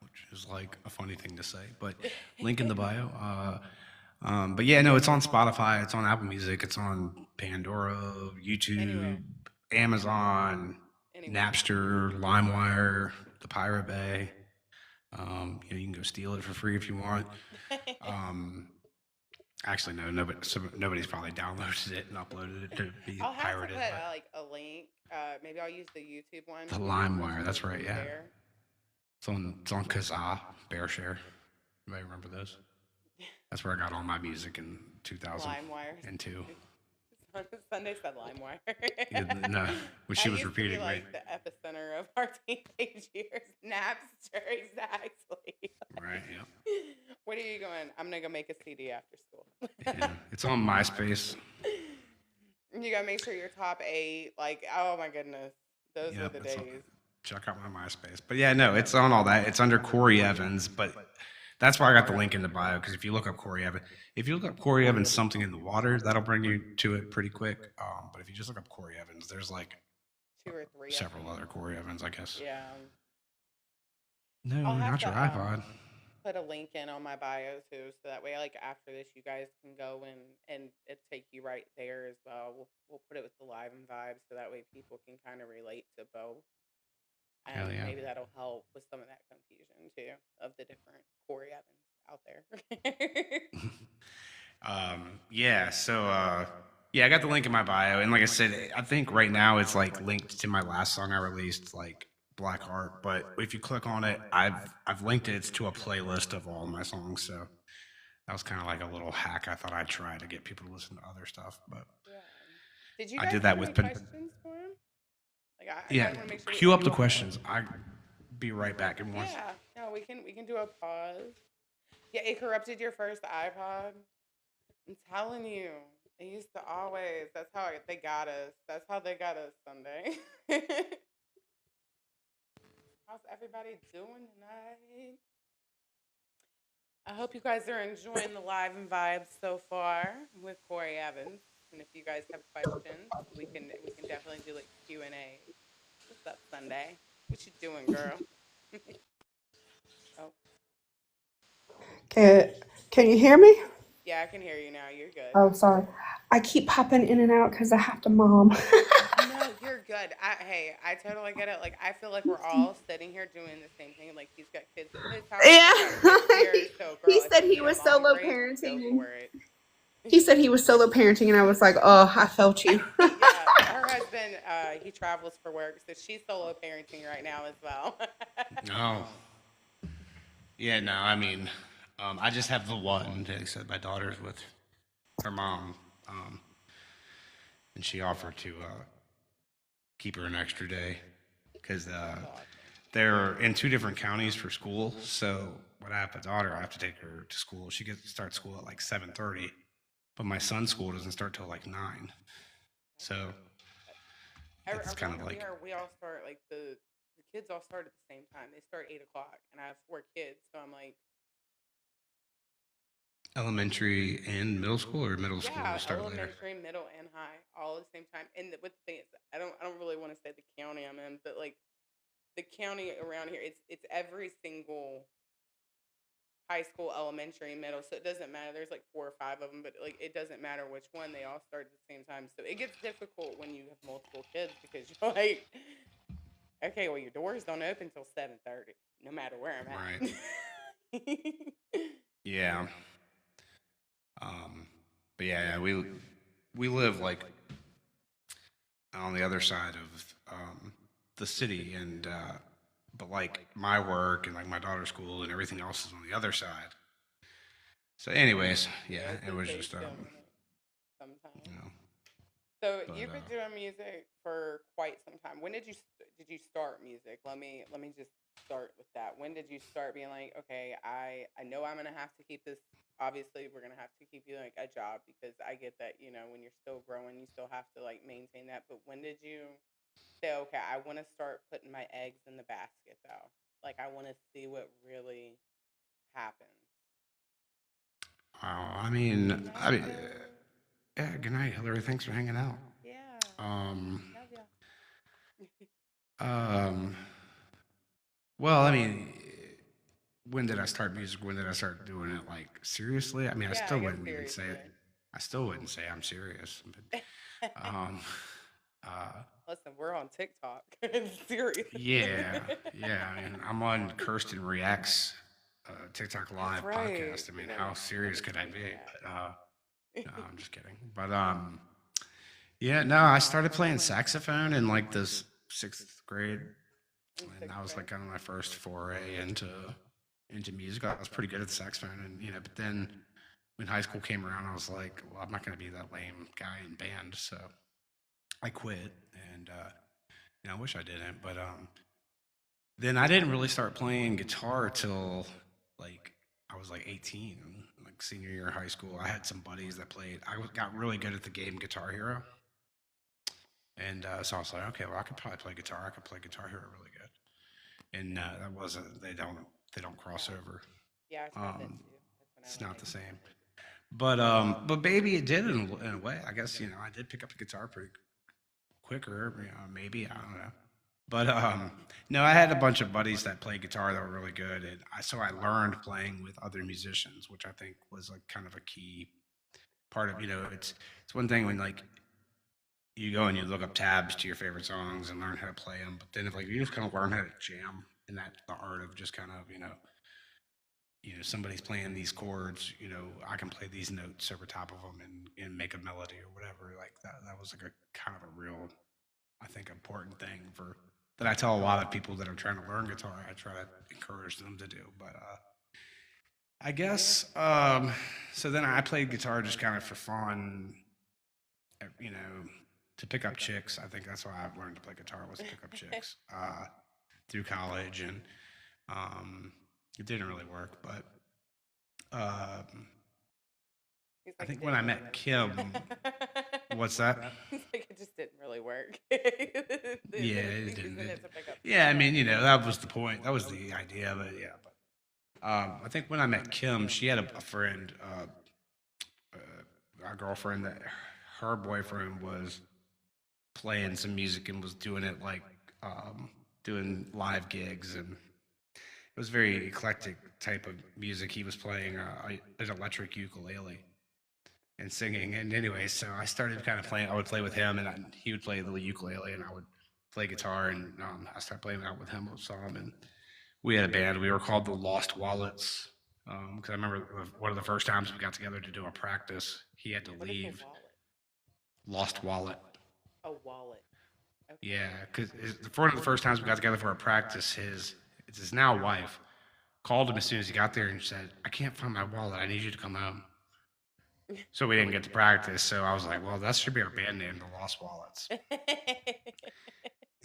which is like a funny thing to say, but link in the bio. But yeah, no, it's on Spotify, it's on Apple Music, it's on Pandora, YouTube, Anywhere. Amazon, Anywhere. Napster, LimeWire, the Pirate Bay. You know, you can go steal it for free if you want. Um, Actually, no, nobody's probably downloaded it and uploaded it to be I'll have to pirated. put But like a link. Maybe I'll use the YouTube one. the LimeWire, that's right, yeah. There. It's on Kazaa, Bearshare. Anybody remember those? That's where I got all my music in 2002. LimeWire. Sunday said LimeWire. Yeah, no, when she That was used to be repeating me. like the epicenter of our teenage years. Napster, exactly. Right, yeah. What are you going? I'm gonna go make a CD after school. Yeah. It's on MySpace. You gotta make sure you're top 8. Like, oh my goodness, those were Yep, the it's on, days. check out my MySpace. But yeah, no, it's on all that. It's under Corey Evans, but that's why I got the link in the bio, because if you look up Corey Evans, if you look up Corey Evans something in the water, that'll bring you to it pretty quick. But if you just look up Corey Evans, there's like 2 or 3. several other Corey Evans, I guess. Yeah. No, I'll have not to your iPod. put a link in on my bio too, so that way, like after this, you guys can go and it take you right there as well. We'll put it with the live and vibe, so that way people can kind of relate to both, Hell and yeah. maybe that'll help with some of that confusion too of the different Corey Evans out there. Yeah, so yeah, I got the link in my bio, and like I said, I think right now it's like linked to my last song I released, like Black Heart. But if you click on it, I've linked it to a playlist of all my songs. So that was kind of like a little hack I thought I'd try to get people to listen to other stuff. But Yeah. Did you I guys did that have with any Pen- questions for him? Like, I yeah, kinda wanna make sure we cue up the end it. questions. I be right back in one. Yeah, no, we can do a pause. Yeah, it corrupted your first iPod. I'm telling you, it used to always. That's how they got us. That's how they got us Sunday. How's everybody doing tonight? I hope you guys are enjoying the live and vibes so far with Corey Evans. And if you guys have questions, we can definitely do like Q&A. What's up, Sunday? What you doing, girl? Oh, Can you hear me? yeah, I can hear you now. You're good. Oh, sorry. I keep popping in and out because I have to mom. No, you're good. Hey, I totally get it. Like, I feel like we're all sitting here doing the same thing. Like, he's got kids at his house. Yeah. I've got kids here, so, girl, He if said you he need a was mom solo break, go parenting. for it. He said he was solo parenting, and I was like, oh, I felt you. Yeah, her husband, he travels for work, so she's solo parenting right now as well. Oh, yeah. No, I mean, I just have the one. They said my daughter's with her mom, um, and she offered to keep her an extra day because That's awesome. they're in two different counties for school. So when I have a daughter, I have to take her to school. She gets start school at like 7:30, but my son's school doesn't start till like 9. So it's kind of Around like here, we all start like the kids all start at the same time. They start 8 o'clock, and I have 4 kids, so I'm like, elementary and middle school, or middle school will yeah, start later. elementary, middle, and high all at the same time. And with the thing is, I don't really want to say the county I'm in, but like the county around here, it's every single high school, elementary, middle. So it doesn't matter. There's like 4 or 5 of them, but like it doesn't matter which one. They all start at the same time. So it gets difficult when you have multiple kids because you're like, okay, well your doors don't open until 7:30, no matter where I'm Right. at. Yeah. Um, but yeah, we live like on the other side of the city, and but like my work and like my daughter's school and everything else is on the other side. So, anyways, yeah, It's it a was big just donut you sometimes. know, So but you've been doing music for quite some time. When did you start music? Let me just start with that. When did you start being like, okay, I know I'm gonna have to keep this. Obviously, we're gonna have to keep you like a job because I get that when you're still growing, you still have to like maintain that. But when did you say, okay, I want to start putting my eggs in the basket though? Like I want to see what really happens. Good I night, mean, Joe. yeah. Good night, Hillary. Thanks for hanging out. Yeah, Um, love ya. um, well, I mean, when did I start music? When did I start doing it like seriously? I mean, I Yeah, still I guess wouldn't even say it. seriously. I still wouldn't say I'm serious. But, um, uh, Listen, we're on TikTok. Seriously. yeah, yeah. I mean, I'm on Kirsten Reacts TikTok That's Live right. podcast. I We mean, how gotta serious could I change be? that. But no, I'm just kidding. But yeah, no, I started playing saxophone in like this sixth grade, In and sixth that was like grade. kind of my first foray into music. I was pretty good at the saxophone, and but then when high school came around, I was like, well, I'm not going to be that lame guy in band, so I quit, and I wish I didn't, but then I didn't really start playing guitar till like I was like 18, like senior year of high school. I had some buddies that played. Got really good at the game Guitar Hero, and so I was like, okay, well, I could probably play guitar. I could play Guitar Hero really good, and that wasn't. They don't cross Yeah. over. Yeah, I tried that Um, too. That's when I it's went not to the same. play guitar. But maybe it did in a way. I guess I did pick up the guitar pretty quicker. Maybe I don't know. But no, I had a bunch of buddies that played guitar that were really good, and so I learned playing with other musicians, which I think was like kind of a key part of it's one thing when like you go and you look up tabs to your favorite songs and learn how to play them, but then if like you just kind of learn how to jam, and that's the art of just kind of somebody's playing these chords, I can play these notes over top of them and make a melody or whatever. Like that was like a kind of a real, I think, important thing for that I tell a lot of people that are trying to learn guitar. I try to encourage them to do. But I guess so. Then I played guitar just kind of for fun, you know, to pick up chicks. I think that's why I've learned to play guitar was to pick up chicks through college, and it didn't really work. But He's I like, it think when didn't I really met work. Kim, what's that? He's like, it just didn't really work. Yeah, He it was didn't. in it to pick up Yeah, I chicks. mean, that was the point. That was the idea of it. Yeah, but I think when I met Kim, she had a friend, a girlfriend that her boyfriend was playing some music and was doing it like doing live gigs, and it was very eclectic type of music. He was playing an electric ukulele and singing. And anyway, so I started kind of playing. I would play with him, and he would play the ukulele, and I would play guitar. And I started playing out with him some. And we had a band. We were called the Lost Wallets because I remember one of the first times we got together to do a practice, he had to What is a leave. wallet? Lost Wallet. A wallet. Okay. Yeah, because one of the first times we got together for a practice, it's his now wife called him as soon as he got there and said, "I can't find my wallet. I need you to come home." So we didn't get to practice. So I was like, "Well, that should be our band name, the Lost Wallets."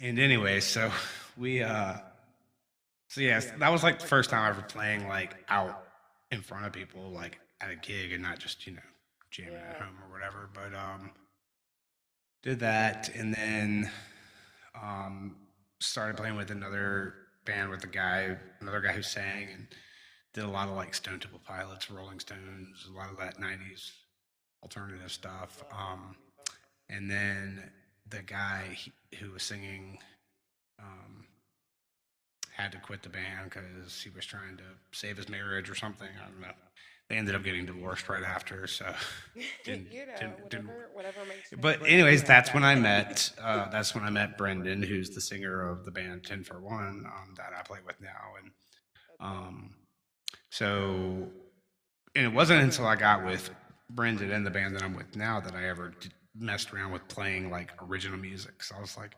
And anyway, so we so yes, that was like the first time ever playing like out in front of people, like at a gig, and not just jamming at Yeah. home or whatever. But did that, and then um, started playing with another band with another guy who sang, and did a lot of like Stone Temple Pilots, Rolling Stones, a lot of that '90s alternative stuff. And then the guy who was singing um, had to quit the band because he was trying to save his marriage or something. I don't know. They ended up getting divorced right after, so didn't, Whatever makes sense. but anyways, that's when I met. That's when I met Brendan, who's the singer of the band 10 for One that I play with now, and so and it wasn't until I got with Brendan and the band that I'm with now that I ever messed around with playing like original music. So I was like,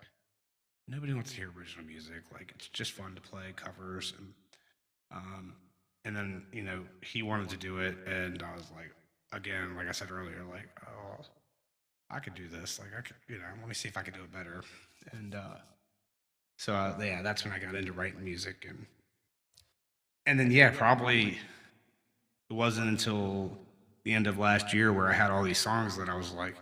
nobody wants to hear original music. Like it's just fun to play covers, and then he wanted to do it, and I was like, again, like I said earlier, like, oh, I could do this. Like I could, let me see if I could do it better. And so yeah, that's when I got into writing music, and then yeah, probably it wasn't until the end of last year where I had all these songs that I was like,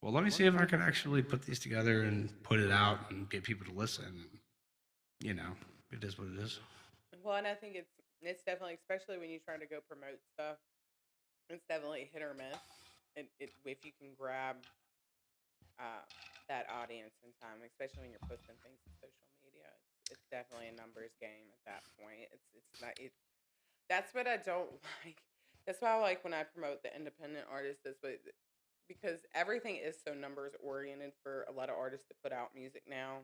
well, let me see if I could actually put these together and put it out and get people to listen. It is what it is. Well, and I think it's definitely, especially when you're trying to go promote stuff, it's definitely hit or miss. If you can grab that audience in time, especially when you're posting things to social media, it's definitely a numbers game at that point. It's not it. That's what I don't like. That's why I like when I promote the independent artists this way, because everything is so numbers oriented for a lot of artists to put out music now.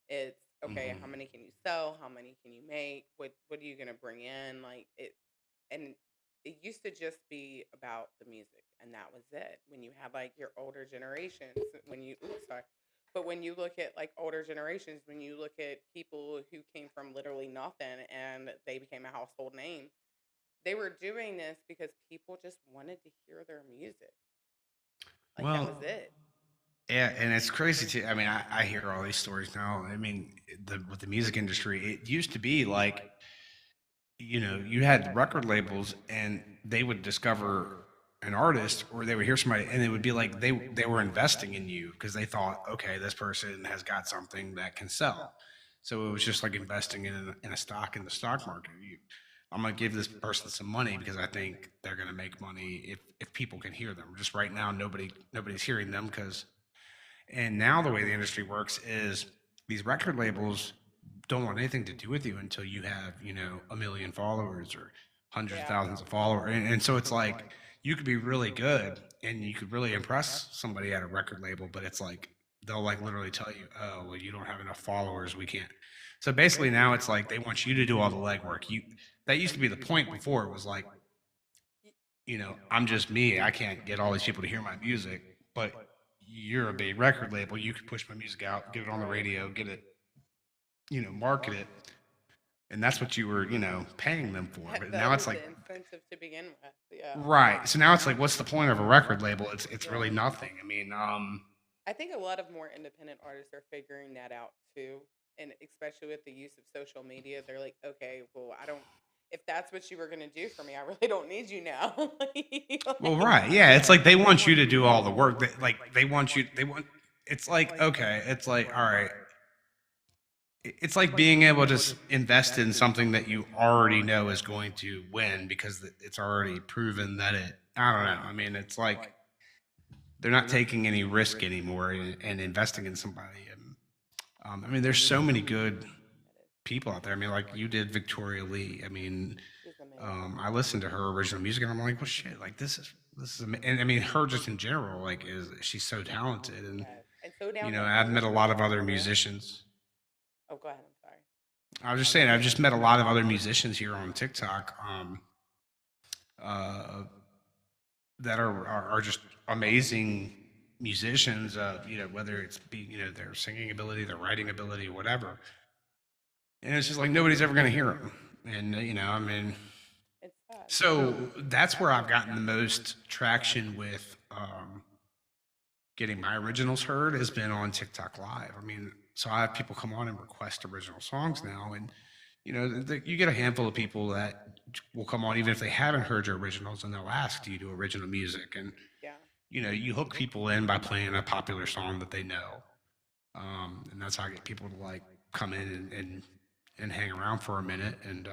It's okay, how many can you sell? How many can you make? What are you gonna bring in? Like it, and it used to just be about the music, and that was it. When you had like your older generations, but when you look at like older generations, when you look at people who came from literally nothing and they became a household name, they were doing this because people just wanted to hear their music. Like that Well, was it. yeah, and it's crazy too. I mean, I hear all these stories now. I mean, with the music industry, it used to be like, you had record labels and they would discover an artist or they would hear somebody and it would be like they were investing in you because they thought, okay, this person has got something that can sell. So it was just like investing in a stock in the stock market. I'm gonna give this person some money because I think they're gonna make money if people can hear them. Just right now, nobody's hearing them because. And now the way the industry works is these record labels don't want anything to do with you until you have, a million followers or hundreds of Yeah. thousands of followers. And so it's like you could be really good and you could really impress somebody at a record label, but it's like they'll like literally tell you, oh, well, you don't have enough followers. We can't. So basically now it's like they want you to do all the legwork. That used to be the point before. It was like, I'm just me. I can't get all these people to hear my music, but you're a big record label. You can push my music out, get it on the radio, get it, market it. And that's what you were, paying them for. But That now was it's like, the incentive to begin with. Yeah. right. So now it's like, what's the point of a record label? It's really Yeah. nothing. I mean, I think a lot of more independent artists are figuring that out too. And especially with the use of social media, they're like, okay, well, I don't, if that's what you were going to do for me, I really don't need you now. well, right. Yeah. It's like they want you to do all the work. It's like, okay. It's like, all right. It's like being able to invest in something that you already know is going to win because it's already proven that I don't know. I mean, it's like they're not taking any risk anymore and investing in somebody. And I mean, there's so many good people out there. I mean, like you did Victoria Lee. I mean, She's amazing. I listened to her original music and I'm like, well, shit, like and I mean, her just in general, like, she's so talented. And, Yes. And so down to I've met a earth lot and of other real. musicians. Oh, go ahead. I'm sorry. I was just saying, I've just met a lot of other musicians here on TikTok uh, that are just amazing musicians. Whether it's their singing ability, their writing ability, whatever. And it's just like nobody's ever going to hear them. And I mean, It's sad. so that's where I've gotten the most traction with getting my originals heard has been on TikTok Live. I mean, so I have people come on and request original songs now, and you get a handful of people that will come on even if they haven't heard your originals, and they'll ask, "Do you do original music?" And Yeah. you hook people in by playing a popular song that they know, and that's how I get people to like come in and hang around for a minute. And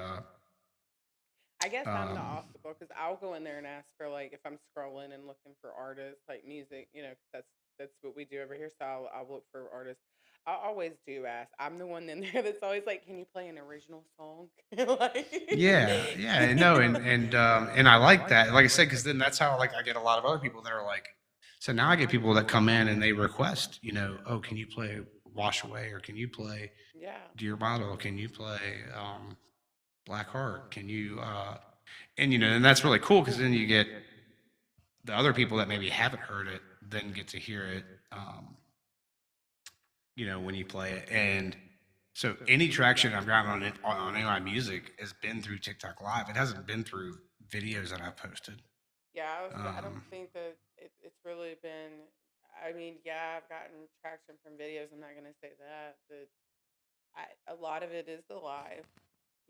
I guess I'm the um, obstacle because I'll go in there and ask for like if I'm scrolling and looking for artists like music, 'cause that's what we do over here. So I'll look for artists. I always do ask. I'm the one in there that's always like, "Can you play an original song?" yeah, yeah, no, and I like that. Like I said, because then that's how like I get a lot of other people that are like. So now I get people that come in and they request, oh, can you play Wash Away, or can you play Yeah. Dear Bottle, can you play Black Heart, can you and and that's really cool because then you get the other people that maybe haven't heard it then get to hear it, when you play it. And so any traction I've gotten on it on AI music has been through TikTok Live. It hasn't been through videos that I've posted. Yeah, I don't Um, think that it's really been. I mean, yeah, I've gotten traction from videos. I'm not gonna say that, but a lot of it is the live.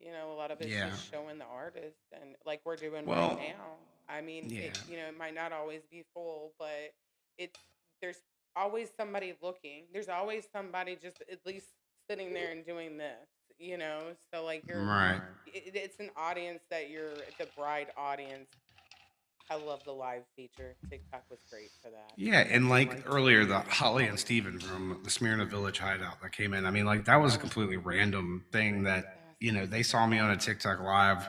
A lot of it's yeah. just showing the artist, and like we're doing right Well, now. I mean, yeah. it might not always be full, but it's there's always somebody looking. There's always somebody just at least sitting there and doing this. So like Right. it's an audience that it's a bright audience. I love the live feature. TikTok was great for that. Yeah, and like earlier, the Holly and Steven from the Smyrna Village Hideout that came in. I mean, like that was a completely random thing that they saw me on a TikTok live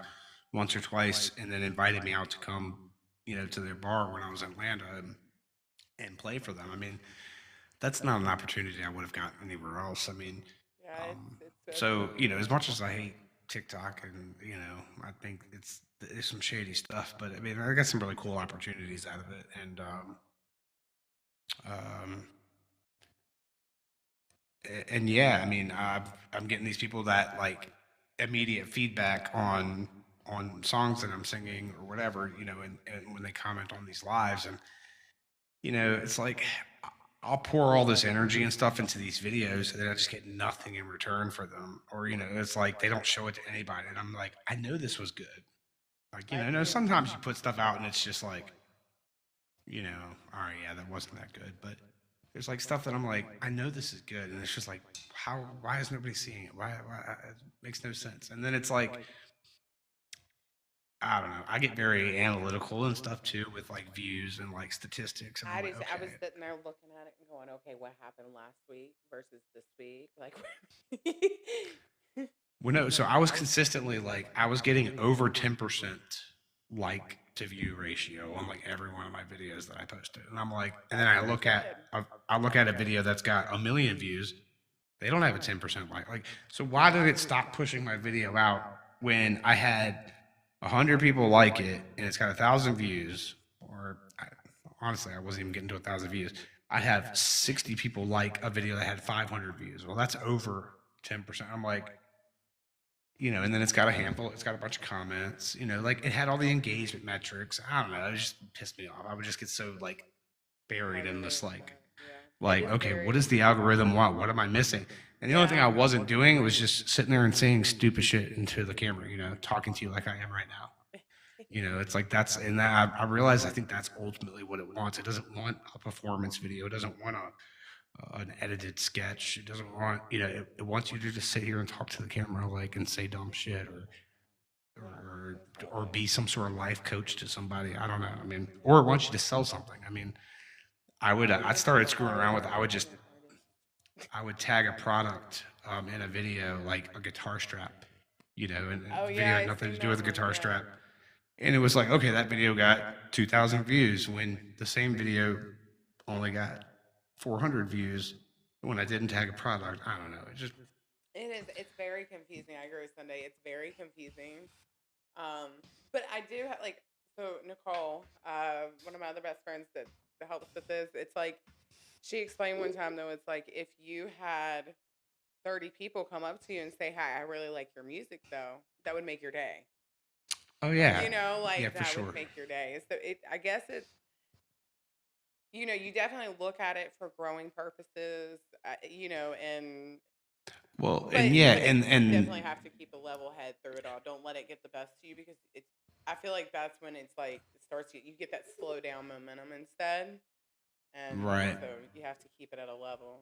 once or twice, and then invited me out to come, to their bar when I was in Atlanta and play for them. I mean, that's not an opportunity I would have gotten anywhere else. I mean, Yeah, it's so so cool. as much as I hate TikTok and I think there's some shady stuff, but I mean, I got some really cool opportunities out of it, and um, and yeah, I mean, I'm getting these people that like immediate feedback on songs that I'm singing or whatever, and when they comment on these lives, and it's like I'll pour all this energy and stuff into these videos, and then I just get nothing in return for them, or it's like they don't show it to anybody, and I'm like, I know this was good, like I I know feel sometimes you put stuff out and it's just like, all right, yeah, that wasn't that good, but there's like stuff that I'm like, I know this is good, and it's just like, why is nobody seeing it? Why it makes no sense. And then it's like, I don't know. I get very analytical and stuff too with like views and like statistics, and I'm like, I was okay. sitting there looking at it and going, okay, what happened last week versus this week? Like, Well, no, so I was consistently like, I was getting over 10% like to view ratio on like every one of my videos that I posted, and I'm like, and then I look at a video that's got a million views. They don't have a 10% like. So why did it stop pushing my video out when I had 100 people like it and it's got 1,000 views? Or honestly, I wasn't even getting to 1,000 views. I have 60 people like a video that had 500 views. Well, that's over 10%. I'm like, and then it's got a handful. It's got a bunch of comments. Like it had all the engagement metrics. I don't know. It just pissed me off. I would just get so like buried in this yeah, it like, is okay, very. what does the algorithm want? What am I missing? And the only thing I wasn't doing was just sitting there and saying stupid shit into the camera, talking to you like I am right now. It's like that's, and that I realize I think that's ultimately what it wants. It doesn't want a performance video. It doesn't want an edited sketch. It doesn't want, it wants you to just sit here and talk to the camera, like, and say dumb shit or be some sort of life coach to somebody. I don't know. I mean, or it wants you to sell something. I mean, I started screwing around with, I would tag a product in a video, like a guitar strap, and Oh the yeah, video had I nothing seen to do that with the one. guitar Yeah. strap. And it was like, okay, that video got 2,000 views when the same video only got 400 views when I didn't tag a product. I don't know. It just, It is. It's very confusing. I agree with Sunday. It's very confusing. But I do have like so Nicole, one of my other best friends that helps with this. It's like she explained one time though. It's like if you had 30 people come up to you and say, "Hi, I really like your music," though, that would make your day. Oh yeah, You know, yeah, like for that would sure. make your day. So I guess it's, you definitely look at it for growing purposes, and Well, and but yeah, but and you definitely and have to keep a level head through it all. Don't let it get the best of you because it's. I feel like that's when it's like it starts. You get that slow down momentum instead, and right. so you have to keep it at a level.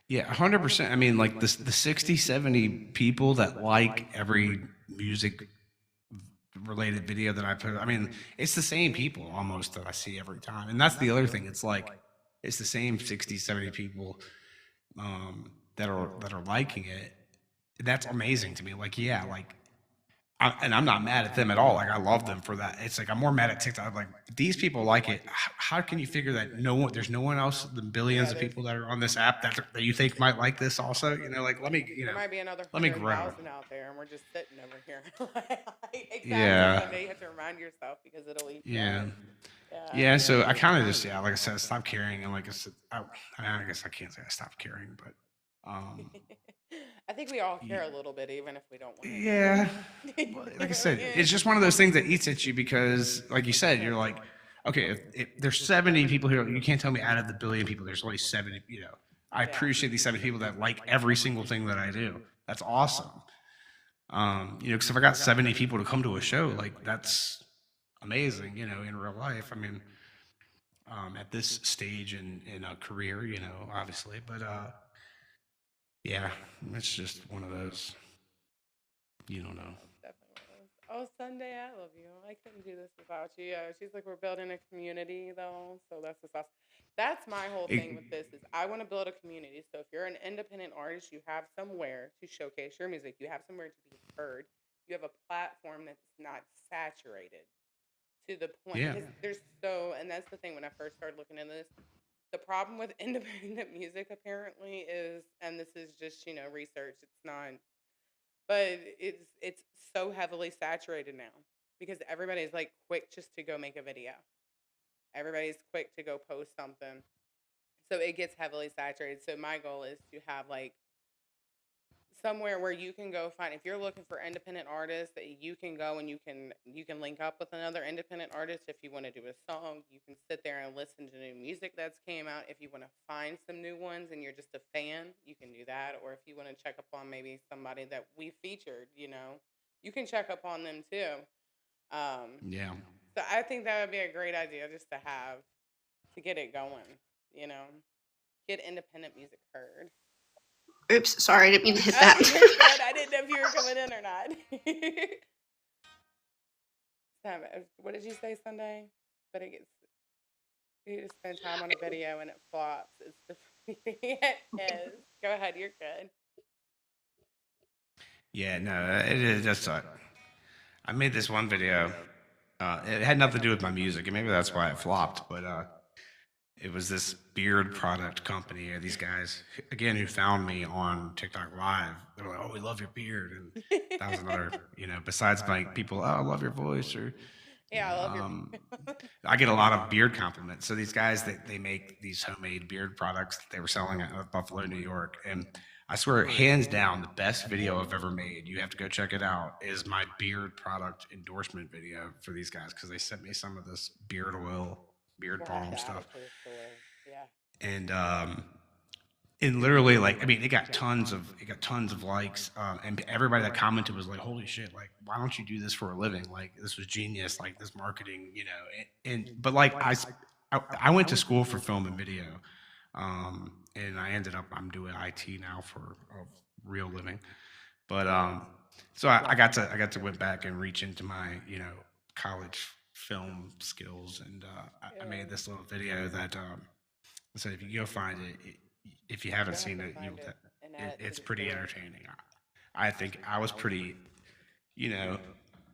Yeah, 100%. I mean, like the 60, 70 people that like every music related video that I put. I mean, it's the same people almost that I see every time. And that's the other thing. It's like it's the same 60, 70 people that are liking it. That's amazing to me. Like, yeah, like and I'm not mad at them at all. Like I love them for that. It's like I'm more mad at TikTok. I'm like these people like it. How can you figure that there's no one else, the billions Yeah, of there's people that are on this app that you think might like this also? Like there might be another let me grow. 100,000 out there, and we're just sitting over here. Exactly, Yeah, Sunday. You have to remind yourself because it'll eat you yeah, up. Yeah. yeah. So I kind of just like I said, stop caring. And like I said, I guess I can't say I stopped caring, but I think we all y- care a little bit, even if we don't want yeah. Well, like I said, it's just one of those things that eats at you because, like you said, you're like, okay, if there's 70 people here, you can't tell me out of the billion people, there's only 70. I Yeah. appreciate these 70 people that like every single thing that I do. That's awesome. Because if I got 70 people to come to a show, like that's amazing. In real life, I mean, at this stage in a career, obviously, but yeah, it's just one of those. You don't know. Definitely was. Oh, Sunday, I love you. I couldn't do this without you. Yeah, she's like, we're building a community though, so that's what's awesome. That's my whole It, thing with this is I want to build a community. So if you're an independent artist, you have somewhere to showcase your music. You have somewhere to be heard. You have a platform that's not saturated to the point yeah. because and that's the thing when I first started looking into this. The problem with independent music apparently is, and this is just research. It's not, but it's so heavily saturated now because everybody's like quick just to go make a video. Everybody's quick to go post something. So it gets heavily saturated. So my goal is to have like somewhere where you can go find, if you're looking for independent artists, that you can go and you can link up with another independent artist. If you want to do a song, you can sit there and listen to new music that's came out. If you want to find some new ones and you're just a fan, you can do that. Or if you want to check up on maybe somebody that we featured, you can check up on them too. um, Yeah. so I think that would be a great idea just to have to get it going, you know get independent music heard. Oops, sorry, I didn't mean to hit Oh, that. you're good. I didn't know if you were coming in or not. What did you say Sunday? But it gets you just spend time on a video and it flops. It's the it is. Go ahead, you're good. Yeah, no, it is just. I made this one video. It had nothing to do with my music, and maybe that's why it flopped. But it was this beard product company. These guys, again, who found me on TikTok Live. They were like, "Oh, we love your beard," and that was another. Besides like people, "Oh, I love your voice," or Yeah, I love your. I get a lot of beard compliments. So these guys, they make these homemade beard products that they were selling at Buffalo, New York, and I swear, hands down, the best video I've ever made. You have to go check it out. Is my beard product endorsement video for these guys because they sent me some of this beard oil, beard balm stuff, Yeah. and literally like I mean it got tons of likes, and everybody that commented was like, holy shit, like why don't you do this for a living, like this was genius, like this marketing, and but like I went to school for film and video, and I'm doing IT now for a real living, but so I got to went back and reach into my college film skills, and I made Yeah. this little video that so if you go find it, if you haven't You'll have seen to it, find it and add it to it's the pretty story. entertaining. I think I was pretty, you know,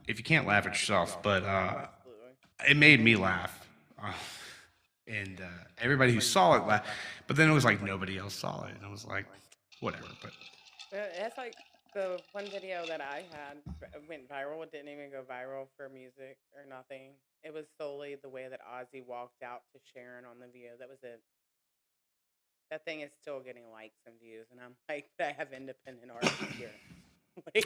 if you can't laugh at yourself, but Absolutely. it made me laugh, uh, and everybody who saw it laughed. But then it was like nobody else saw it, and it was like, whatever. But That's like the one video that I had went viral. It didn't even go viral for music or nothing. It was solely the way that Ozzy walked out to Sharon on the video. That was it. that thing is still getting likes and views, and I'm like, I have independent artists here.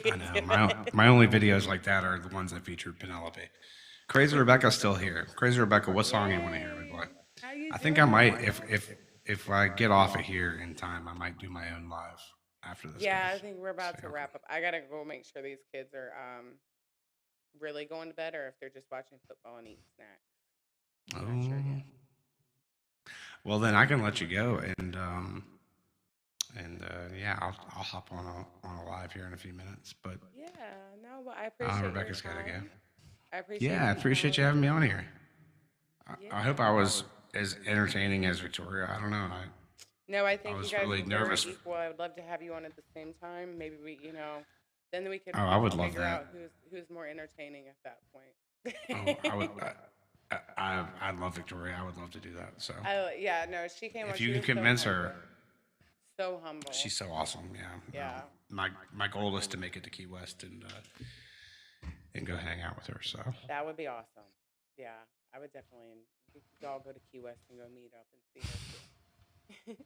I know. My only videos like that are the ones that featured Penelope. Crazy Rebecca's still here. Crazy Rebecca, what song you want to hear? Yay! How you I think I doing? might if I get off of here in time, I might do my own live after this. Yeah, I goes. think we're about to So, wrap up. I gotta go make sure these kids are really going to bed, or if they're just watching football and eating snacks. I'm not sure oh, yet. well then I can let you go yeah, I'll hop on a live here in a few minutes. But Yeah, no, but I appreciate Rebecca's your got to go. time. I appreciate Yeah, I appreciate you having me on here. I hope Yeah. I was as entertaining as Victoria. I don't know. No, I I think you was guys really are very nervous. equal. I would love to have you on at the same time. Maybe then we could Oh, I would love figure that. out who's more entertaining at that point. Oh, I would. I love Victoria. I would love to do that. So Yeah, no, she came on. if She you can was so convince humble. her, So humble. she's so awesome. Yeah. Yeah. My goal is to make it to Key West and go hang out with her. So That would be awesome. Yeah, I would definitely. We could all go to Key West and go meet up and see her too.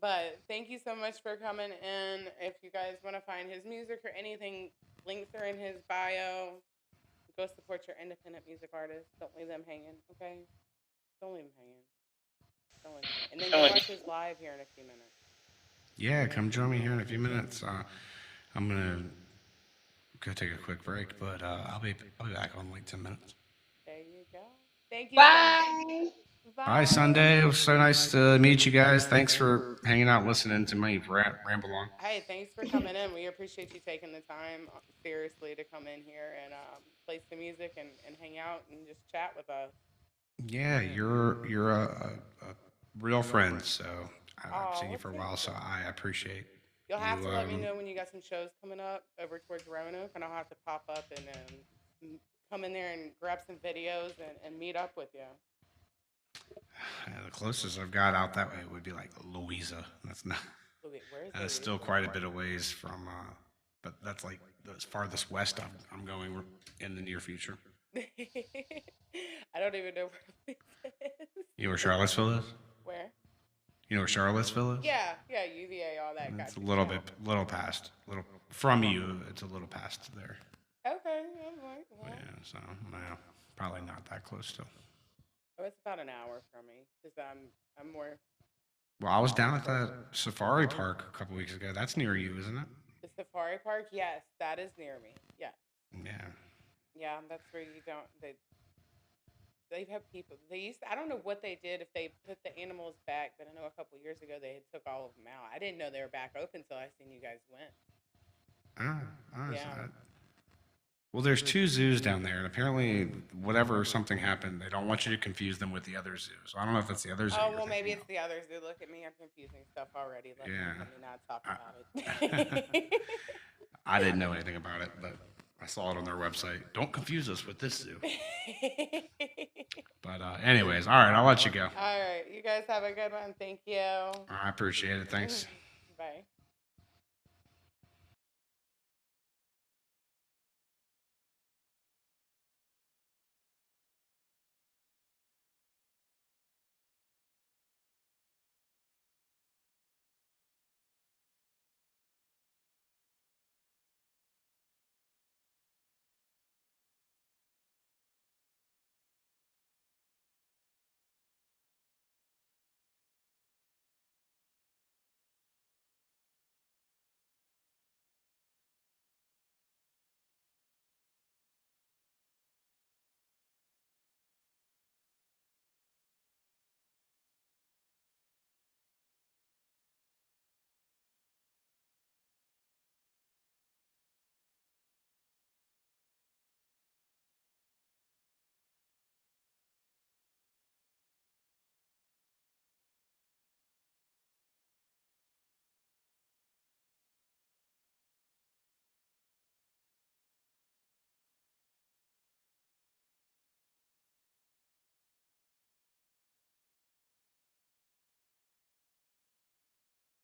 But thank you so much for coming in. If you guys want to find his music or anything, links are in his bio. Go support your independent music artists. Don't leave them hanging, okay? Don't leave them hanging. Don't leave them hanging. And then go watch his live here in a few minutes. yeah, come join me here in a few minutes. I'm gonna go take a quick break, but I'll be back on like 10 minutes. There you go. Thank you. Bye. Bye. Bye, Sunday. It was so nice to meet you guys. Thanks for hanging out, listening to me ramble on. Hey, thanks for coming in. We appreciate you taking the time seriously to come in here and play some music and hang out and just chat with us. Yeah, you're a real friend. So I've seen you for a while, so I appreciate. You'll have you, to let me know when you got some shows coming up over towards Roanoke, and I'll have to pop up and come in there and grab some videos and meet up with you. The closest I've got out that way would be like Louisa. That's not. Where's That's still quite a bit of ways from, but that's like the farthest west I'm going in the near future. I don't even know where Louisa is. You know where Charlottesville is? Where? You know where Charlottesville is? Yeah, UVA, all that. It's a little past, from you. It's a little past there. Okay, all right. Well, Yeah, so no, probably not that close still. oh, it's about an hour from me because I'm more. Well, I was down at that safari park a couple weeks ago. That's near you, isn't it? The safari park, yes, that is near me. Yeah, Yeah. that's where you don't. They have people. I don't know what they did if they put the animals back, but I know a couple years ago they had took all of them out. I didn't know they were back open until I seen you guys went. Yeah. Well, there's two zoos down there, and apparently, something happened, they don't want you to confuse them with the other zoo. So I don't know if that's the other zoo. Oh, you're well, maybe thinking it's the others. They look at me. I'm confusing stuff already. Let me not talk I- about it. I didn't know anything about it, but I saw it on their website. Don't confuse us with this zoo. But anyways, all right, I'll let you go. All right. You guys have a good one. Thank you. I appreciate it. Thanks. Bye.